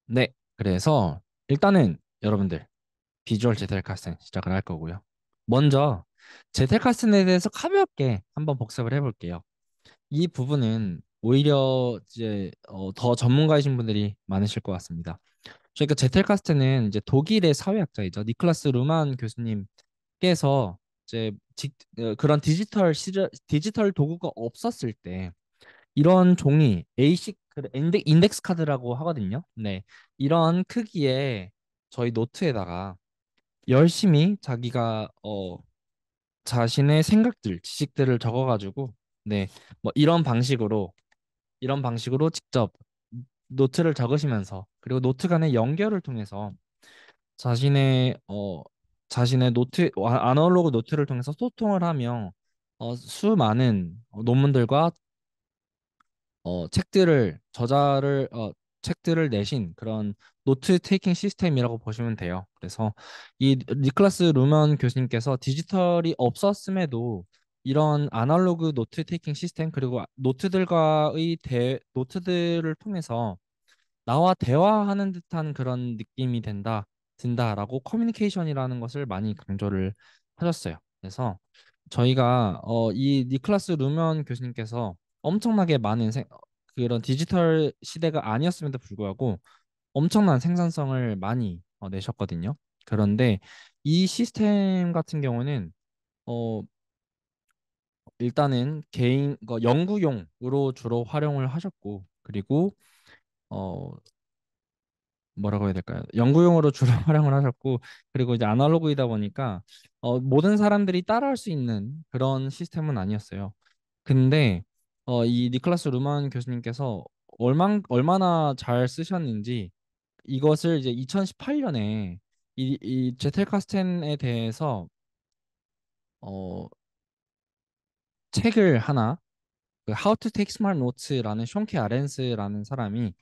네, 그래서 일단은 여러분들 비주얼 제텔카스텐 시작을 할 거고요. 먼저 제텔카스텐에 대해서 가볍게 한번 복습을 해볼게요. 이 부분은 오히려 이제 더 전문가이신 분들이 많으실 것 같습니다. 그러니까 제텔카스텐은 이제 독일의 사회학자이죠. 니클라스 루만 교수님께서 이제 그런 디지털 도구가 없었을 때 이런 종이 A6 인덱스 카드라고 하거든요. 네. 이런 크기의 저희 노트에다가 열심히 자기가 자신의 생각들, 지식들을 적어가지고 네. 뭐 이런 방식으로 직접 노트를 적으시면서 그리고 노트 간의 연결을 통해서 자신의 자신의 아날로그 노트를 통해서 소통을 하며 수많은 논문들과 책들을 내신 그런 노트 테이킹 시스템이라고 보시면 돼요. 그래서 이 니클라스 루먼 교수님께서 디지털이 없었음에도 이런 아날로그 노트 테이킹 시스템 그리고 노트들을 통해서 나와 대화하는 듯한 그런 느낌이 든다라고 커뮤니케이션이라는 것을 많이 강조를 하셨어요. 그래서 저희가 이 니클라스 루먼 교수님께서 엄청나게 그런 디지털 시대가 아니었음에도 불구하고 엄청난 생산성을 많이 내셨거든요. 그런데 이 시스템 같은 경우는 어, 일단은 연구용으로 주로 활용을 하셨고 그리고 어, 뭐라고 해야 될까요? 연구용으로 주로 활용을 하셨고 그리고 이제 아날로그이다 보니까 모든 사람들이 따라할 수 있는 그런 시스템은 아니었어요. 근데 이 니클라스 루만 교수님께서 얼마나 잘 쓰셨는지 이것을 이제 2018년에 이 제텔카스텐에 대해서 어, 책을 하나 그 How to Take Smart Notes라는 숀케 아렌스라는 사람이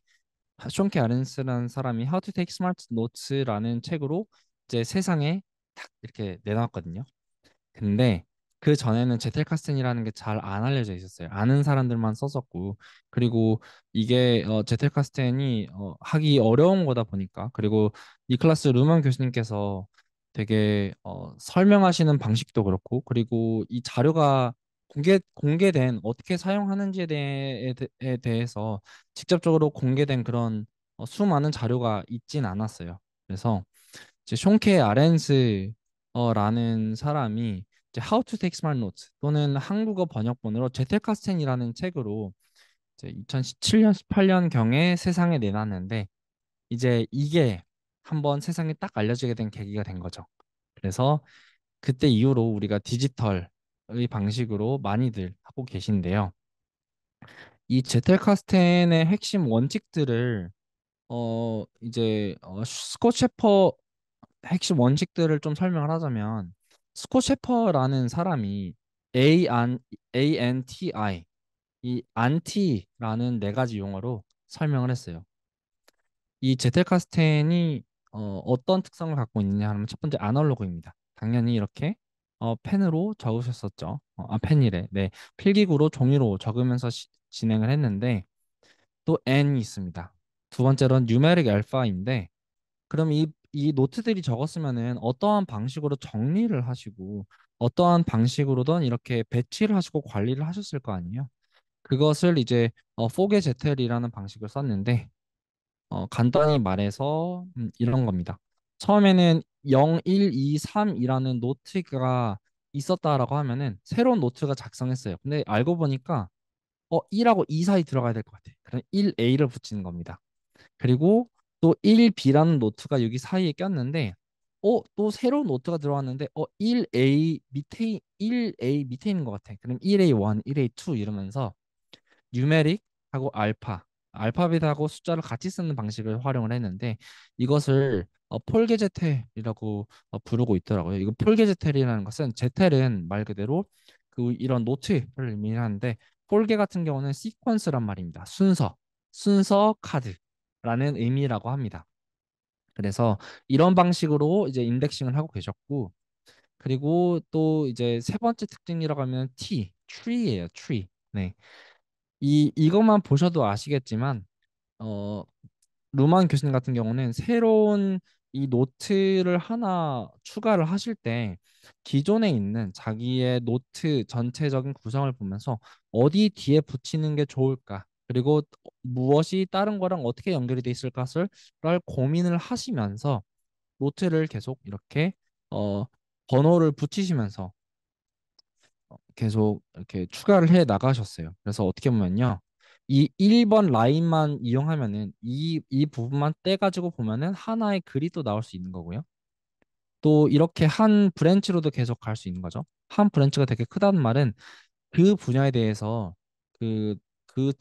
How to Take Smart Notes라는 책으로 이제 세상에 탁 이렇게 내놨거든요. 근데 그 전에는 제텔카스텐이라는 게 잘 안 알려져 있었어요. 아는 사람들만 썼었고 그리고 이게 제텔카스텐이 하기 어려운 거다 보니까 그리고 니클라스 루먼 교수님께서 되게 설명하시는 방식도 그렇고 그리고 이 자료가 공개된 어떻게 사용하는지에 대해서 직접적으로 공개된 그런 수많은 자료가 있진 않았어요. 그래서 이제 숀케 아렌스라는 사람이 이제 How to Take Smart Notes 또는 한국어 번역본으로 제텔카스텐이라는 책으로 이제 2017년, 18년 경에 세상에 내놨는데 이제 이게 한번 세상에 딱 알려지게 된 계기가 된 거죠. 그래서 그때 이후로 우리가 디지털의 방식으로 많이들 하고 계신데요. 이 제텔카스텐의 핵심 원칙들을 이제 스콧 셰퍼 핵심 원칙들을 좀 설명을 하자면 스콧 셰퍼라는 사람이 ANTI 이 안티라는 네 가지 용어로 설명을 했어요. 이 제텔카스텐이 어떤 특성을 갖고 있느냐 하면 첫 번째 아날로그입니다. 당연히 이렇게 펜으로 적으셨었죠. 펜이래. 네, 필기구로 종이로 적으면서 진행을 했는데 또 N이 있습니다. 두 번째로는 뉴메릭 알파인데 그럼 이 노트들이 적었으면은 어떠한 방식으로 정리를 하시고 어떠한 방식으로든 이렇게 배치를 하시고 관리를 하셨을 거 아니에요. 그것을 이제 포게 제텔이라는 방식을 썼는데 간단히 말해서 이런 겁니다. 처음에는 0, 1, 2, 3이라는 노트가 있었다라고 하면은 새로운 노트가 작성했어요. 근데 알고 보니까 1하고 2 사이 들어가야 될 것 같아. 그럼 1A를 붙이는 겁니다. 그리고 또 1B라는 노트가 여기 사이에 꼈는데 또 새로운 노트가 들어왔는데 1A 밑에 있는 것 같아. 그럼 1A1, 1A2 이러면서 뉴메릭하고 알파벳하고 숫자를 같이 쓰는 방식을 활용을 했는데 이것을 폴게제텔이라고 부르고 있더라고요. 이거 폴게제텔이라는 것은 제텔은 말 그대로 이런 노트를 의미하는데 폴게 같은 경우는 시퀀스란 말입니다. 순서 카드라는 의미라고 합니다. 그래서 이런 방식으로 이제 인덱싱을 하고 계셨고 그리고 또 이제 세 번째 특징이라고 하면 tree예요, tree. 네. 이것만 보셔도 아시겠지만 어 루만 교수님 같은 경우는 새로운 이 노트를 하나 추가를 하실 때 기존에 있는 자기의 노트 전체적인 구성을 보면서 어디 뒤에 붙이는 게 좋을까? 그리고 무엇이 다른 거랑 어떻게 연결이 돼 있을 것을 고민을 하시면서 노트를 계속 이렇게 어, 번호를 붙이시면서 계속 이렇게 추가를 해 나가셨어요. 그래서 어떻게 보면요. 이 1번 라인만 이용하면은 이 부분만 떼가지고 보면은 하나의 글이 또 나올 수 있는 거고요. 또 이렇게 한 브랜치로도 계속 갈 수 있는 거죠. 한 브랜치가 되게 크다는 말은 그 분야에 대해서 그, 그,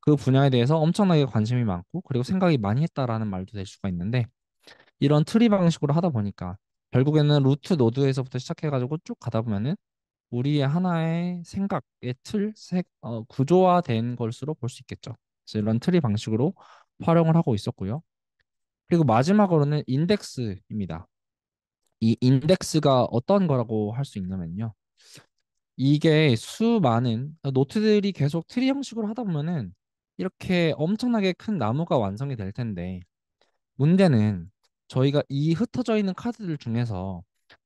그 분야에 대해서 엄청나게 관심이 많고 그리고 생각이 많이 했다라는 말도 될 수가 있는데 이런 트리 방식으로 하다 보니까 결국에는 루트 노드에서부터 시작해가지고 쭉 가다 보면은 우리의 하나의 생각의 구조화된 것으로 볼 수 있겠죠. 그래서 이런 트리 방식으로 활용을 하고 있었고요. 그리고 마지막으로는 인덱스입니다. 이 인덱스가 어떤 거라고 할 수 있냐면요. 이게 수많은 노트들이 계속 트리 형식으로 하다 보면은 이렇게 엄청나게 큰 나무가 완성이 될 텐데 문제는 저희가 이 흩어져 있는 카드들 중에서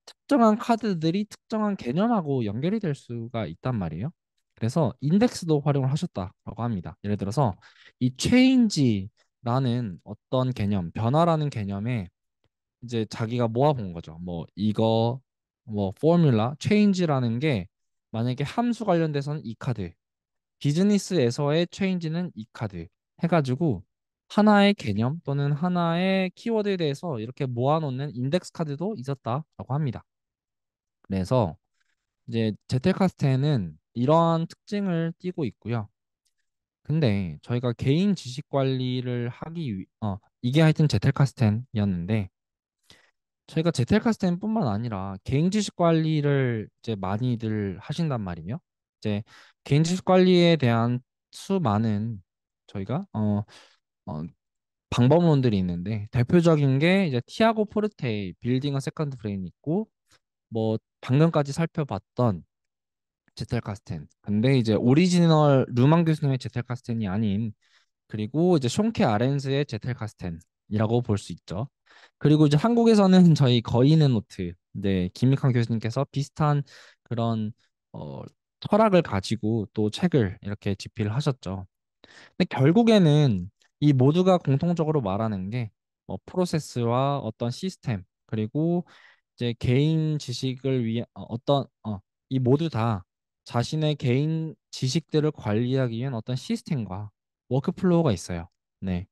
특정한 카드들이 특정한 개념하고 연결이 될 수가 있단 말이에요. 그래서 인덱스도 활용을 하셨다라고 합니다. 예를 들어서 이 change라는 어떤 개념, 변화라는 개념에 이제 자기가 모아본 거죠. 뭐 이거 뭐 포뮬라, change라는 게 만약에 함수 관련돼서는 이 카드, 비즈니스에서의 change는 이 카드 해가지고 하나의 개념 또는 하나의 키워드에 대해서 이렇게 모아놓는 인덱스 카드도 있었다라고 합니다. 그래서 이제 제텔카스테는 이러한 특징을 띠고 있고요. 근데 저희가 개인 지식 관리를 이게 하여튼 제텔카스텐이었는데 저희가 제텔카스텐뿐만 아니라 개인 지식 관리를 이제 많이들 하신단 말이에요. 이제 개인 지식 관리에 대한 수많은 저희가 어, 방법론들이 있는데 대표적인 게 이제 티아고 포르테의 빌딩 어 세컨드 브레인이 있고 뭐 방금까지 살펴봤던 제텔 카스텐. 근데 이제 오리지널 루망 교수님의 제텔 카스텐이 아닌 그리고 이제 숀케 아렌스의 제텔 카스텐이라고 볼 수 있죠. 그리고 이제 한국에서는 저희 거인의 노트, 이제 김익환 교수님께서 비슷한 그런 어, 철학을 가지고 또 책을 이렇게 집필을 하셨죠. 근데 결국에는 이 모두가 공통적으로 말하는 게 프로세스와 어떤 시스템 그리고 이제 개인 지식을 위해 이 모두 다 자신의 개인 지식들을 관리하기 위한 어떤 시스템과 워크플로우가 있어요. 네.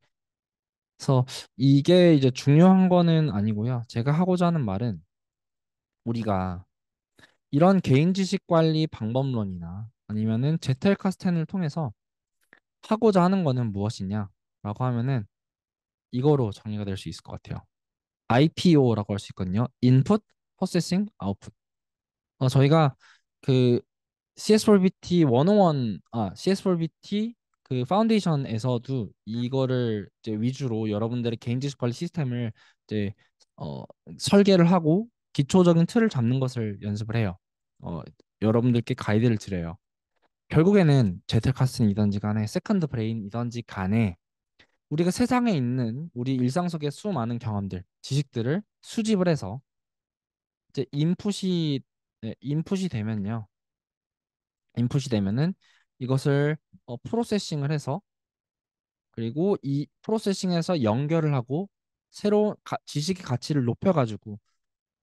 그래서 이게 이제 중요한 거는 아니고요. 제가 하고자 하는 말은 우리가 이런 개인 지식 관리 방법론이나 아니면은 제텔 카스텐을 통해서 하고자 하는 거는 무엇이냐라고 하면은 이거로 정리가 될 수 있을 것 같아요. IPO라고 할 수 있거든요. Input, Processing, Output. 저희가 그 CS4BT 101, CS4BT 그 파운데이션에서도 이거를 이제 위주로 여러분들의 개인 지식 관리 시스템을 이제 어, 설계를 하고 기초적인 틀을 잡는 것을 연습을 해요. 어, 여러분들께 가이드를 드려요. 결국에는 제틀카스이든지 간에 세컨드 브레인이든지 간에 우리가 세상에 있는 우리 일상 속의 수많은 경험들, 지식들을 수집을 해서 이제 인풋이 되면요. 인풋이 되면은 이것을 프로세싱을 해서 그리고 이 프로세싱에서 연결을 하고 새로운 지식의 가치를 높여가지고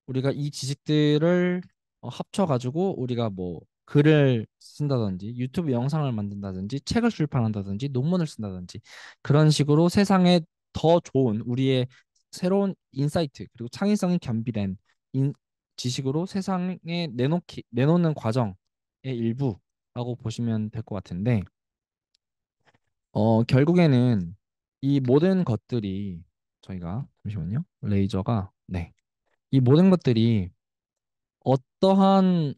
우리가 이 지식들을 합쳐가지고 우리가 뭐 글을 쓴다든지 유튜브 영상을 만든다든지 책을 출판한다든지 논문을 쓴다든지 그런 식으로 세상에 더 좋은 우리의 새로운 인사이트 그리고 창의성이 겸비된 인, 지식으로 세상에 내놓는 과정의 일부라고 보시면 될 것 같은데 결국에는 이 모든 것들이 저희가 잠시만요 레이저가 네 이 모든 것들이 어떠한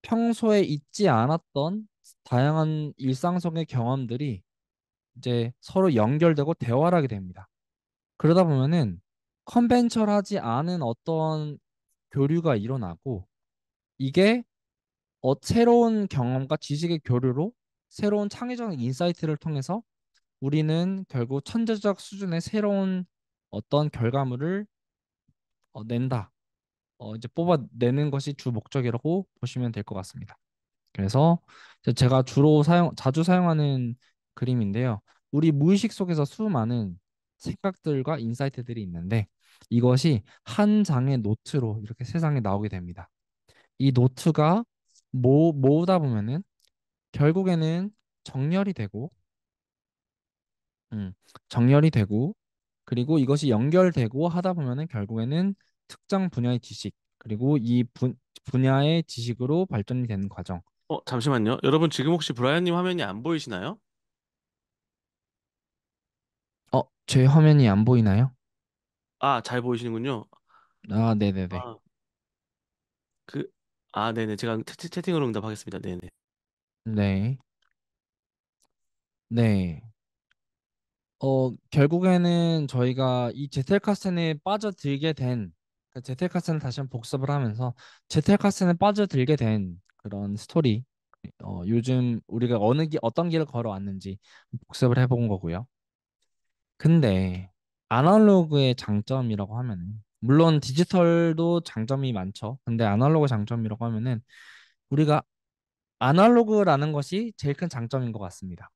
평소에 있지 않았던 다양한 일상 속의 경험들이 이제 서로 연결되고 대화를 하게 됩니다. 그러다 보면은 컨벤처럴하지 않은 어떤 교류가 일어나고 이게 새로운 경험과 지식의 교류로 새로운 창의적인 인사이트를 통해서 우리는 결국 천재적 수준의 새로운 어떤 결과물을 낸다. 이제 뽑아내는 것이 주 목적이라고 보시면 될 것 같습니다. 그래서 제가 자주 사용하는 그림인데요. 우리 무의식 속에서 수많은 생각들과 인사이트들이 있는데 이것이 한 장의 노트로 이렇게 세상에 나오게 됩니다. 이 노트가 모으다 보면은 결국에는 정렬이 되고, 음, 정렬이 되고, 그리고 이것이 연결되고 하다 보면은 결국에는 특정 분야의 지식, 그리고 분야의 지식으로 발전이 되는 과정. 잠시만요. 여러분 지금 혹시 브라이언님 화면이 안 보이시나요? 제 화면이 안 보이나요? 아, 잘 보이시는군요. 아, 네네네. 아, 그, 네네. 제가 채팅으로 응답하겠습니다. 네네. 네. 네. 결국에는 저희가 이 제텔카센에 빠져들게 된, 제텔카센을 다시 한번 복습을 하면서 제텔카센에 빠져들게 된 그런 스토리, 요즘 우리가 어떤 길을 걸어왔는지 복습을 해본 거고요. 근데 아날로그의 장점이라고 하면은, 물론 디지털도 장점이 많죠. 근데 아날로그 장점이라고 하면은 우리가 아날로그라는 것이 제일 큰 장점인 것 같습니다.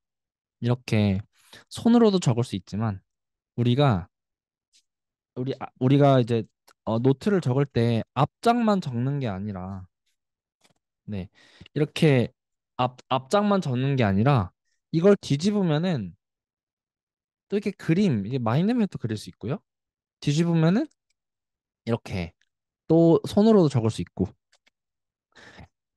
이렇게 손으로도 적을 수 있지만 우리가 우리가 이제 노트를 적을 때 앞장만 적는 게 아니라, 네, 이렇게 앞장만 적는 게 아니라 이걸 뒤집으면은 또 이렇게 이게 마인드맵도 그릴 수 있고요. 뒤집으면은 이렇게 또 손으로도 적을 수 있고,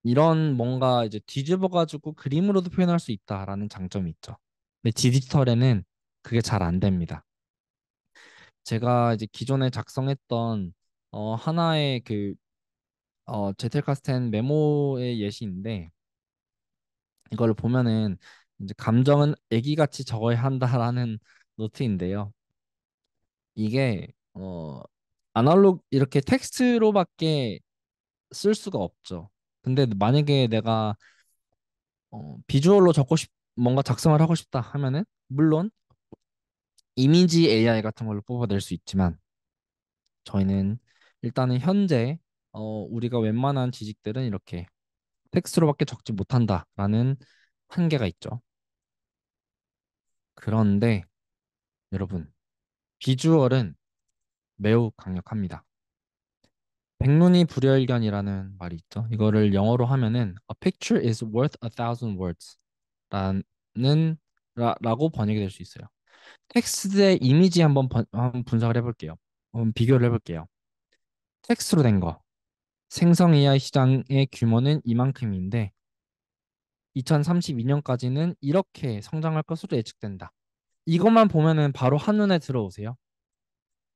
이런 뭔가 이제 뒤집어가지고 그림으로도 표현할 수 있다라는 장점이 있죠. 근데 디지털에는 그게 잘 안 됩니다. 제가 이제 기존에 작성했던 하나의 제텔카스텐 메모의 예시인데, 이걸 보면은 이제 감정은 애기같이 적어야 한다라는 노트인데요. 이게 아날로그 이렇게 텍스트로밖에 쓸 수가 없죠. 근데 만약에 내가 비주얼로 뭔가 작성을 하고 싶다 하면은 물론 이미지 AI 같은 걸로 뽑아낼 수 있지만 저희는 일단은 현재 우리가 웬만한 지식들은 이렇게 텍스트로밖에 적지 못한다라는 한계가 있죠. 그런데 여러분, 비주얼은 매우 강력합니다. 백문이 불여일견이라는 말이 있죠. 이거를 영어로 하면은 A picture is worth a thousand words 라고 번역이 될 수 있어요. 텍스트의 이미지 한번 분석을 해볼게요. 한번 비교를 해볼게요. 텍스트로 된 거. 생성 AI 시장의 규모는 이만큼인데 2032년까지는 이렇게 성장할 것으로 예측된다. 이것만 보면은 바로 한눈에 들어오세요.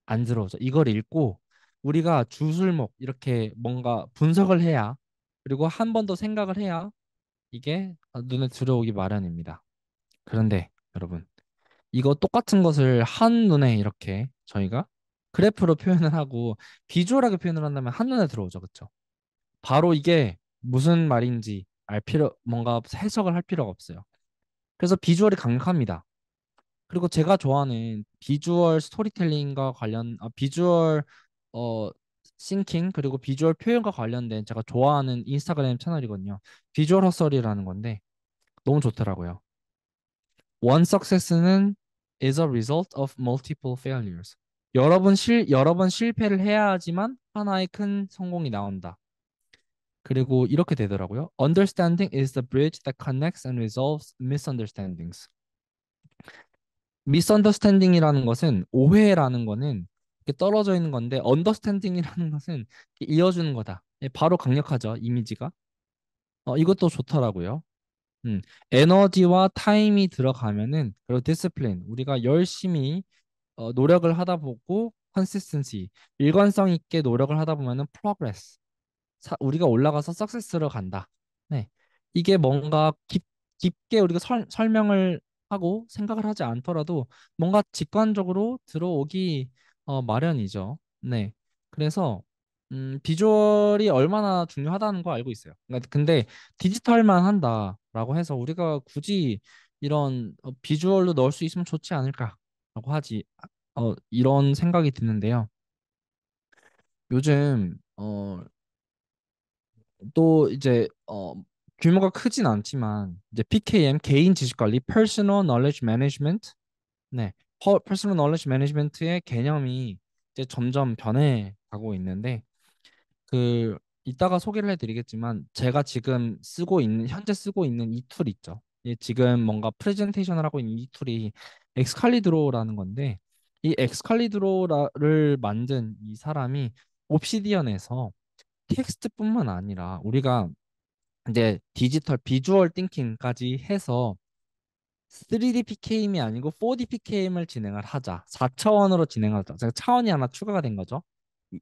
안 들어오죠. 이걸 읽고 우리가 주술목 이렇게 뭔가 분석을 해야, 그리고 한 번 더 생각을 해야 이게 눈에 들어오기 마련입니다. 그런데 여러분, 이거 똑같은 것을 한눈에 이렇게 저희가 그래프로 표현을 하고 비주얼하게 표현을 한다면 한눈에 들어오죠. 그렇죠? 바로 이게 무슨 말인지 뭔가 해석을 할 필요가 없어요. 그래서 비주얼이 강력합니다. 그리고 제가 좋아하는 비주얼 스토리텔링과 비주얼 어 싱킹, 그리고 비주얼 표현과 관련된 제가 좋아하는 인스타그램 채널이거든요. 비주얼 헛소리라는 건데 너무 좋더라고요. One success는 is a result of multiple failures. 여러 번 실패를 해야 하지만 하나의 큰 성공이 나온다. 그리고 이렇게 되더라고요. Understanding is the bridge that connects and resolves misunderstandings. 미스언더스탠딩이라는 것은, 오해라는 거는 이렇게 떨어져 있는 건데, 언더스탠딩이라는 것은 이렇게 이어주는 거다. 예, 바로 강력하죠, 이미지가. 이것도 좋더라고요. 음, 에너지와 타임이 들어가면은, 그리고 디스플린, 우리가 열심히 노력을 하다 보고, 컨시스턴시, 일관성 있게 노력을 하다 보면은 프로그레스, 우리가 올라가서 석세스로 간다. 네. 이게 뭔가 깊게 우리가 설명을 하고 생각을 하지 않더라도 뭔가 직관적으로 들어오기 마련이죠. 네. 그래서 비주얼이 얼마나 중요하다는 거 알고 있어요. 근데 디지털만 한다라고 해서 우리가 굳이 이런 비주얼로 넣을 수 있으면 좋지 않을까라고 하지 이런 생각이 드는데요. 요즘 또 이제 규모가 크진 않지만 이제 PKM 개인 지식 관리 (Personal Knowledge Management) 네, Personal Knowledge Management의 개념이 이제 점점 변해가고 있는데 그 이따가 소개를 해드리겠지만 제가 지금 현재 쓰고 있는 이 툴 있죠. 지금 뭔가 프레젠테이션을 하고 있는 이 툴이 엑스칼리드로라는 건데 이 엑스칼리드로를 만든 이 사람이 옵시디언에서 텍스트뿐만 아니라 우리가 이제 디지털 비주얼 띵킹까지 해서 3D PKM이 아니고 4D PKM을 진행을 하자. 4차원으로 진행하자. 제가 차원이 하나 추가가 된 거죠.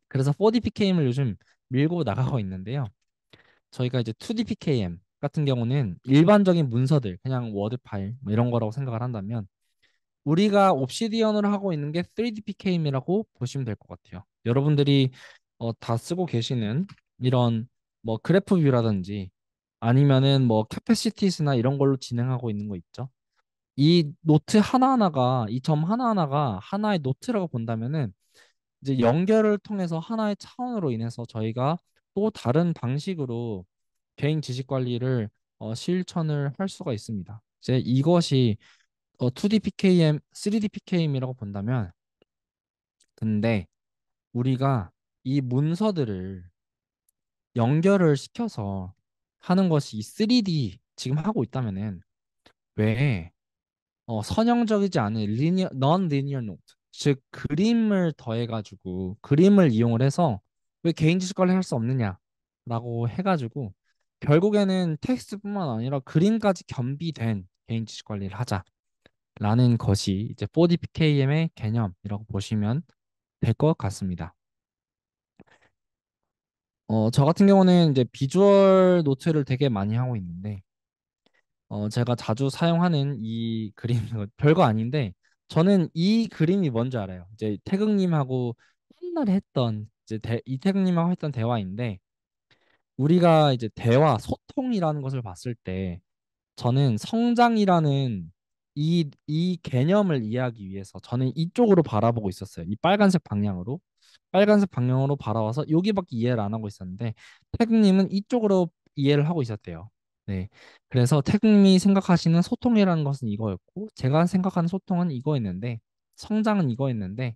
그래서 4D PKM을 요즘 밀고 나가고 있는데요. 저희가 이제 2D PKM 같은 경우는 일반적인 문서들, 그냥 워드 파일 뭐 이런 거라고 생각을 한다면 우리가 옵시디언으로 하고 있는 게 3D PKM이라고 보시면 될 것 같아요. 여러분들이 다 쓰고 계시는 이런 뭐 그래프 뷰라든지 아니면은 뭐 캐패시티스나 이런 걸로 진행하고 있는 거 있죠. 이 노트 하나하나가 이 점 하나하나가 하나의 노트라고 본다면은 이제 연결을 통해서 하나의 차원으로 인해서 저희가 또 다른 방식으로 개인 지식 관리를 실천을 할 수가 있습니다. 이제 이것이 2D PKM, 3D PKM이라고 본다면 근데 우리가 이 문서들을 연결을 시켜서 하는 것이 이 3D 지금 하고 있다면은 왜 선형적이지 않은 non-linear note, 즉 그림을 더해가지고 그림을 이용을 해서 왜 개인 지식 관리를 할 수 없느냐라고 해가지고 결국에는 텍스트뿐만 아니라 그림까지 겸비된 개인 지식 관리를 하자라는 것이 이제 4D PKM의 개념이라고 보시면 될 것 같습니다. 저 같은 경우는 이제 비주얼 노트를 되게 많이 하고 있는데 제가 자주 사용하는 이 그림 별거 아닌데 저는 이 그림이 뭔지 알아요. 이제 태극님하고 옛날에 했던 이태극님하고 했던 대화인데 우리가 이제 대화 소통이라는 것을 봤을 때 저는 성장이라는 이 개념을 이해하기 위해서 저는 이쪽으로 바라보고 있었어요. 이 빨간색 방향으로 바라와서 여기밖에 이해를 안 하고 있었는데 태극님은 이쪽으로 이해를 하고 있었대요. 네. 그래서 태극님이 생각하시는 소통이라는 것은 이거였고 제가 생각하는 소통은 이거였는데 성장은 이거였는데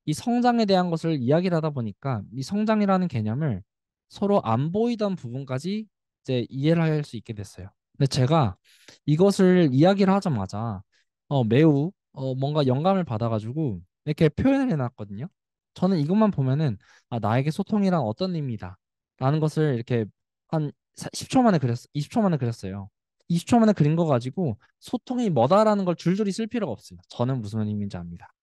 이 성장에 대한 것을 이야기를 하다 보니까 이 성장이라는 개념을 서로 안 보이던 부분까지 이제 이해를 할 수 있게 됐어요. 근데 제가 이것을 이야기를 하자마자 매우 뭔가 영감을 받아가지고 이렇게 표현을 해놨거든요. 저는 이것만 보면은 나에게 소통이란 어떤 의미다 라는 것을 이렇게 한 10초 만에 20초 만에 그렸어요. 20초 만에 그린 거 가지고 소통이 뭐다라는 걸 줄줄이 쓸 필요가 없어요. 저는 무슨 의미인지 압니다.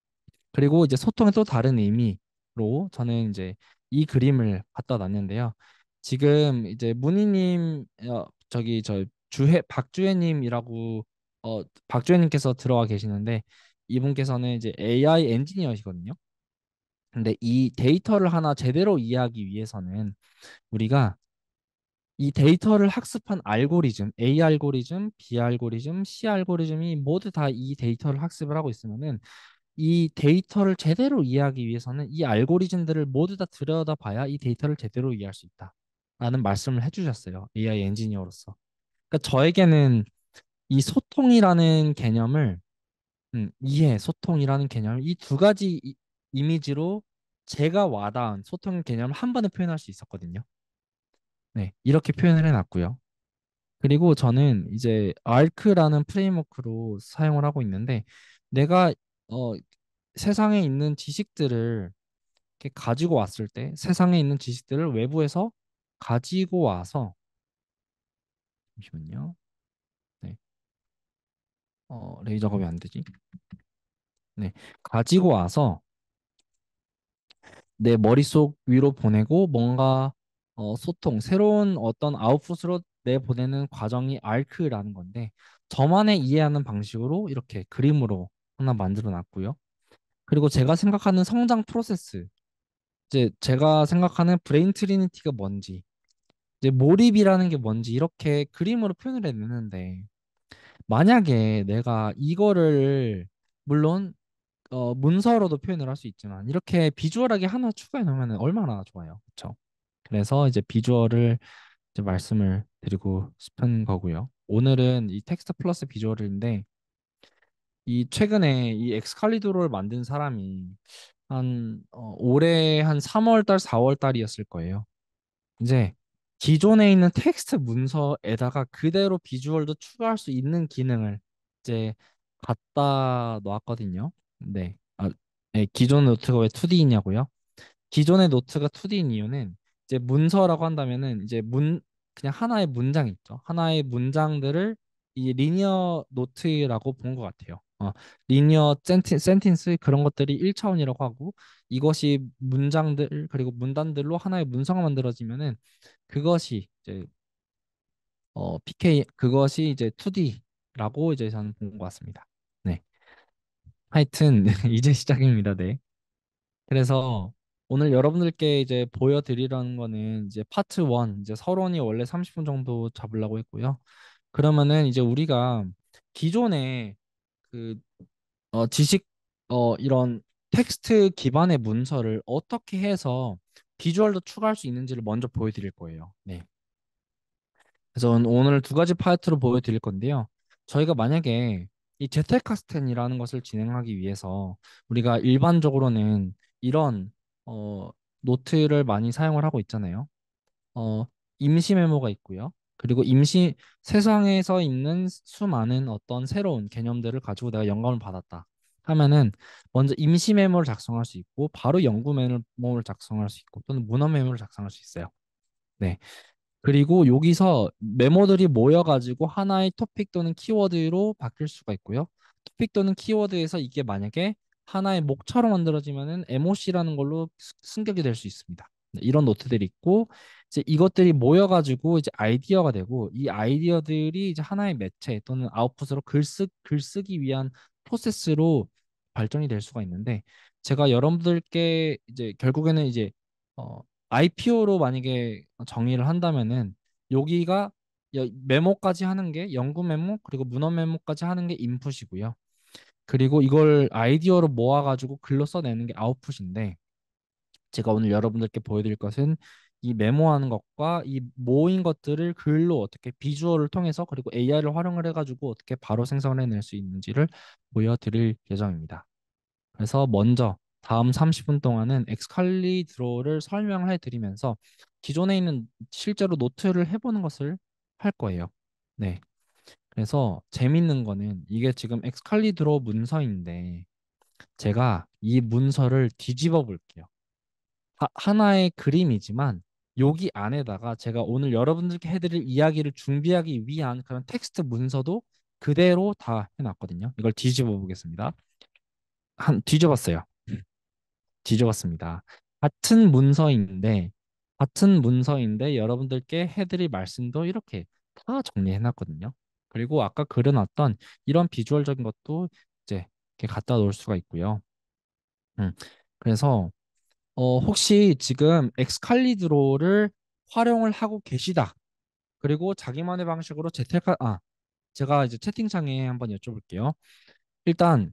그리고 이제 소통의 또 다른 의미로 저는 이제 이 그림을 갖다 놨는데요. 지금 이제 문희님 저기 저 주혜 박주혜님이라고 박주혜님께서 들어와 계시는데 이분께서는 이제 AI 엔지니어시거든요. 근데 이 데이터를 하나 제대로 이해하기 위해서는 우리가 이 데이터를 학습한 알고리즘, A 알고리즘, B 알고리즘, C 알고리즘이 모두 다 이 데이터를 학습을 하고 있으면은 이 데이터를 제대로 이해하기 위해서는 이 알고리즘들을 모두 다 들여다봐야 이 데이터를 제대로 이해할 수 있다. 라는 말씀을 해주셨어요. AI 엔지니어로서. 그러니까 저에게는 이 소통이라는 개념을, 소통이라는 개념을 이 두 가지 이미지로 제가 와닿은 소통 개념을 한 번에 표현할 수 있었거든요. 네, 이렇게 표현을 해놨고요. 그리고 저는 이제 아크라는 프레임워크로 사용을 하고 있는데 내가 어, 세상에 있는 지식들을 이렇게 가지고 왔을 때 세상에 있는 지식들을 외부에서 가지고 와서 잠시만요. 네. 레이저가 왜 안 되지? 네. 가지고 와서 내 머릿속 위로 보내고 뭔가 새로운 어떤 아웃풋으로 내보내는 과정이 아크라는 건데 저만의 이해하는 방식으로 이렇게 그림으로 하나 만들어 놨고요. 그리고 제가 생각하는 성장 프로세스, 이제 제가 생각하는 브레인 트리니티가 뭔지, 이제 몰입이라는 게 뭔지 이렇게 그림으로 표현을 해내는데 만약에 내가 이거를 물론 문서로도 표현을 할 수 있지만 이렇게 비주얼하게 하나 추가해 놓으면 얼마나 좋아요. 그렇죠? 그래서 이제 비주얼을 이제 말씀을 드리고 싶은 거고요. 오늘은 이 텍스트 플러스 비주얼인데 이 최근에 이 엑스칼리두를 만든 사람이 한 올해 한 3월 달, 4월 달이었을 거예요. 이제 기존에 있는 텍스트 문서에다가 그대로 비주얼도 추가할 수 있는 기능을 이제 갖다 놓았거든요. 네. 네, 기존 노트가 왜 2D이냐고요? 기존의 노트가 2D인 이유는 이제 문서라고 한다면은 이제 그냥 하나의 문장 있죠. 하나의 문장들을 이 리니어 노트라고 본 것 같아요. 리니어 센텐스 그런 것들이 1차원이라고 하고 이것이 문장들 그리고 문단들로 하나의 문서가 만들어지면은 그것이 이제 PK 그것이 이제 2D라고 이제 저는 본 것 같습니다. 네. 하여튼 이제 시작입니다. 네. 그래서 오늘 여러분들께 이제 보여드리려는 거는 이제 파트 1, 이제 서론이 원래 30분 정도 잡으려고 했고요. 그러면은 이제 우리가 기존에 그 지식 이런 텍스트 기반의 문서를 어떻게 해서 비주얼도 추가할 수 있는지를 먼저 보여드릴 거예요. 네. 그래서 오늘 두 가지 파트로 보여드릴 건데요. 저희가 만약에 이 제텔카스텐이라는 것을 진행하기 위해서 우리가 일반적으로는 이런 어, 노트를 많이 사용을 하고 있잖아요. 어, 임시 메모가 있고요. 그리고 세상에서 있는 수많은 어떤 새로운 개념들을 가지고 내가 영감을 받았다 하면은 먼저 임시 메모를 작성할 수 있고 바로 연구 메모를 작성할 수 있고 또는 문헌 메모를 작성할 수 있어요. 네. 그리고 여기서 메모들이 모여가지고 하나의 토픽 또는 키워드로 바뀔 수가 있고요. 토픽 또는 키워드에서 이게 만약에 하나의 목차로 만들어지면은 MOC라는 걸로 승격이 될 수 있습니다. 네, 이런 노트들이 있고 이제 이것들이 모여가지고 이제 아이디어가 되고 이 아이디어들이 이제 하나의 매체 또는 아웃풋으로 글 쓰기 위한 프로세스로 발전이 될 수가 있는데 제가 여러분들께 이제 결국에는 이제 어, IPO로 만약에 정의를 한다면은 여기가 메모까지 하는 게 연구 메모 그리고 문헌 메모까지 하는 게 인풋이고요. 그리고 이걸 아이디어로 모아가지고 글로 써내는 게 아웃풋인데 제가 오늘 여러분들께 보여드릴 것은 이 메모하는 것과 이 모인 것들을 글로 어떻게 비주얼을 통해서 그리고 AI를 활용을 해가지고 어떻게 바로 생성해낼 수 있는지를 보여드릴 예정입니다. 그래서 먼저 다음 30분 동안은 엑스칼리 드로우를 설명을 해드리면서 기존에 있는 실제로 노트를 해보는 것을 할 거예요. 네. 그래서 재밌는 거는 이게 지금 엑스칼리 드로우 문서인데 제가 이 문서를 뒤집어 볼게요. 하나의 그림이지만 여기 안에다가 제가 오늘 여러분들께 해드릴 이야기를 준비하기 위한 그런 텍스트 문서도 그대로 다 해놨거든요. 이걸 뒤집어 보겠습니다. 뒤집었어요. 뒤집었습니다. 같은 문서인데 같은 문서인데 여러분들께 해드릴 말씀도 이렇게 다 정리해놨거든요. 그리고 아까 그려놨던 이런 비주얼적인 것도 이제 이렇게 갖다 놓을 수가 있고요. 음, 그래서 혹시 지금 엑스칼리드로를 활용을 하고 계시다. 그리고 자기만의 방식으로 제가 이제 채팅창에 한번 여쭤볼게요. 일단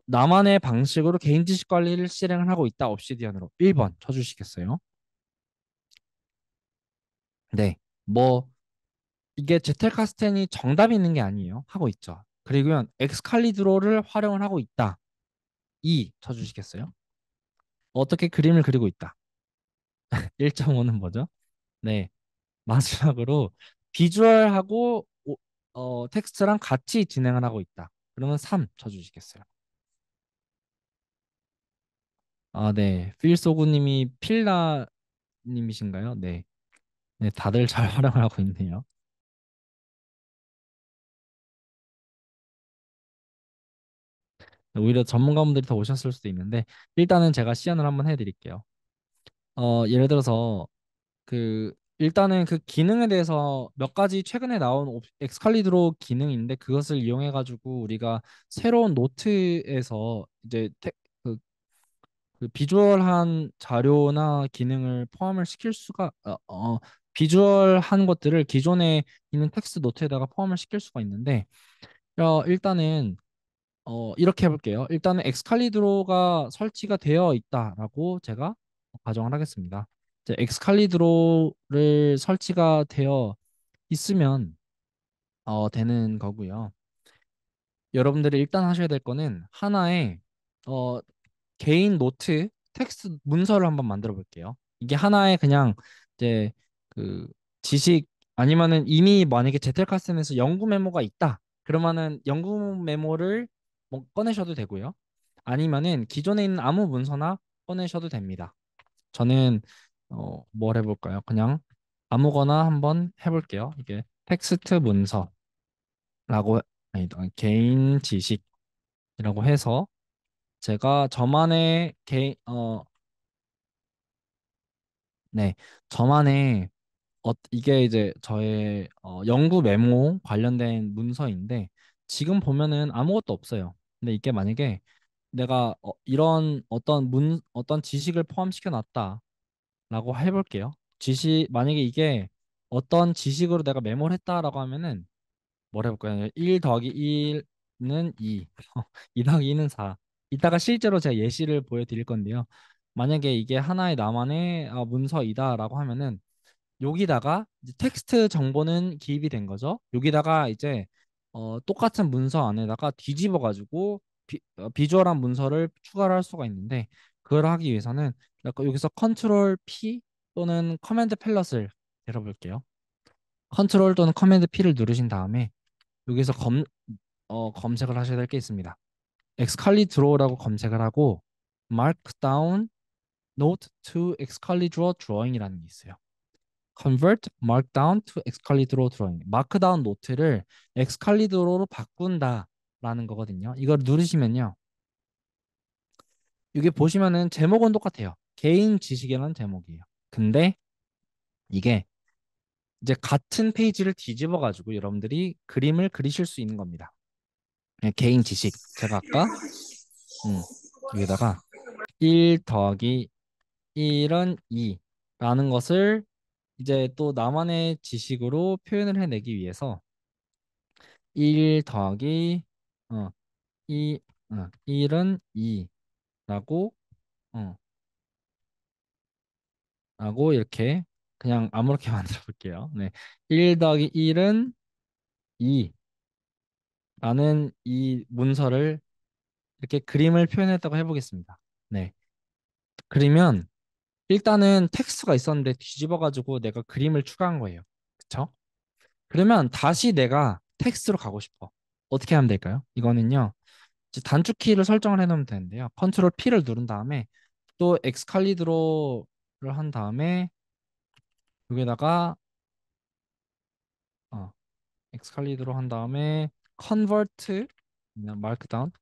나만의 방식으로 개인 지식 관리를 실행을 하고 있다. 옵시디언으로 1번 쳐주시겠어요? 네. 뭐 이게 제텔카스텐이 정답이 있는 게 아니에요. 하고 있죠. 그리고 엑스칼리드로를 활용을 하고 있다. 2 쳐주시겠어요? 어떻게 그림을 그리고 있다. 1.5는 뭐죠? 네. 마지막으로 비주얼하고 텍스트랑 같이 진행을 하고 있다. 그러면 3 쳐주시겠어요? 아, 네. 필소구님이 필라님이신가요? 네. 네, 다들 잘 활용을 하고 있네요. 오히려 전문가분들이 더 오셨을 수도 있는데 일단은 제가 시연을 한번 해드릴게요. 예를 들어서 일단은 그 기능에 대해서 몇 가지 최근에 나온 엑스칼리드로 기능인데 그것을 이용해 가지고 우리가 새로운 노트에서 이제 그 비주얼한 자료나 기능을 포함을 시킬 수가 비주얼한 것들을 기존에 있는 텍스트 노트에다가 포함을 시킬 수가 있는데 일단은 이렇게 해볼게요. 일단은 엑스칼리드로가 설치가 되어 있다라고 제가 가정을 하겠습니다. 이제 엑스칼리드로를 설치가 되어 있으면 되는 거고요. 여러분들이 일단 하셔야 될 거는 하나의 어, 개인 노트 텍스트 문서를 한번 만들어 볼게요. 이게 하나의 그냥 이제 그 지식 아니면은 이미 만약에 제텔카스텐에서 연구 메모가 있다. 그러면은 연구 메모를 뭐 꺼내셔도 되고요. 아니면은 기존에 있는 아무 문서나 꺼내셔도 됩니다. 저는 뭘 해볼까요? 그냥 아무거나 한번 해볼게요. 이게 텍스트 문서라고 아니 개인 지식이라고 해서 제가 저만의 네, 저만의 이게 이제 저의 연구 메모 관련된 문서인데 지금 보면은 아무것도 없어요. 근데 이게 만약에 내가 이런 어떤 지식을 포함시켜 놨다라고 해볼게요. 만약에 이게 어떤 지식으로 내가 메모를 했다라고 하면은 뭘 해볼까요? 1 더하기 1은 2, 2 더하기 2는 4. 이따가 실제로 제가 예시를 보여드릴 건데요. 만약에 이게 하나의 나만의 문서이다라고 하면은 여기다가 이제 텍스트 정보는 기입이 된 거죠. 여기다가 이제 똑같은 문서 안에다가 뒤집어 가지고 비주얼한 문서를 추가를 할 수가 있는데 그걸 하기 위해서는 약간 여기서 컨트롤 P 또는 커맨드 팰럿을 열어볼게요. 컨트롤 또는 커맨드 P를 누르신 다음에 여기서 검색을 하셔야 될 게 있습니다. 엑스칼리드로우라고 검색을 하고 Markdown Note to Excalibur Drawing이라는 게 있어요. Convert Markdown to Excalibur Drawing. 마크다운 노트를 엑스칼리드로로 바꾼다라는 거거든요. 이걸 누르시면요. 이게 보시면은 제목은 똑같아요. 개인 지식이라는 제목이에요. 근데 이게 이제 같은 페이지를 뒤집어 가지고 여러분들이 그림을 그리실 수 있는 겁니다. 개인 지식. 제가 아까 음, 여기다가 1 더하기 1은 2라는 것을 이제 또 나만의 지식으로 표현을 해내기 위해서 1 더하기 어, 2, 1은 2라고 어, 라고 이렇게 그냥 아무렇게 만들어 볼게요. 네. 1 더하기 1은 2라는 이 문서를 이렇게 그림을 표현했다고 해보겠습니다. 네. 그러면 일단은 텍스트가 있었는데 뒤집어가지고 내가 그림을 추가한 거예요. 그쵸? 그러면 다시 내가 텍스트로 가고 싶어. 어떻게 하면 될까요? 이거는요. 이제 단축키를 설정을 해놓으면 되는데요. 컨트롤 P를 누른 다음에 또 엑스칼리드로를 한 다음에 여기다가 어, 엑스칼리드로 한 다음에 컨버트 마크다운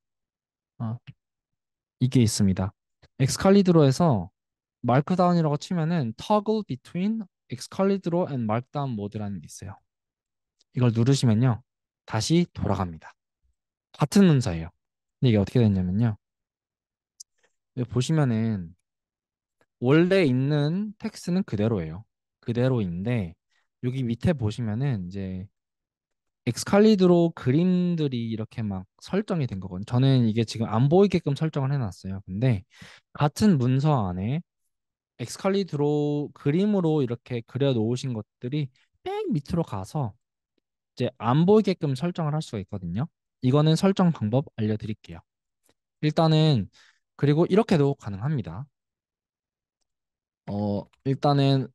이게 있습니다. 엑스칼리드로에서 마크다운이라고 치면은 toggle between 엑스칼리드로 and markdown 모드라는 게 있어요. 이걸 누르시면요. 다시 돌아갑니다. 같은 문서예요. 근데 이게 어떻게 됐냐면요. 여기 보시면은 원래 있는 텍스트는 그대로예요. 그대로인데 여기 밑에 보시면은 이제 엑스칼리드로 그림들이 이렇게 막 설정이 된 거거든요. 저는 이게 지금 안 보이게끔 설정을 해놨어요. 근데 같은 문서 안에 엑스칼리드로 그림으로 이렇게 그려 놓으신 것들이 맨 밑으로 가서 이제 안 보이게끔 설정을 할 수가 있거든요. 이거는 설정 방법 알려드릴게요. 일단은 그리고 이렇게도 가능합니다. 일단은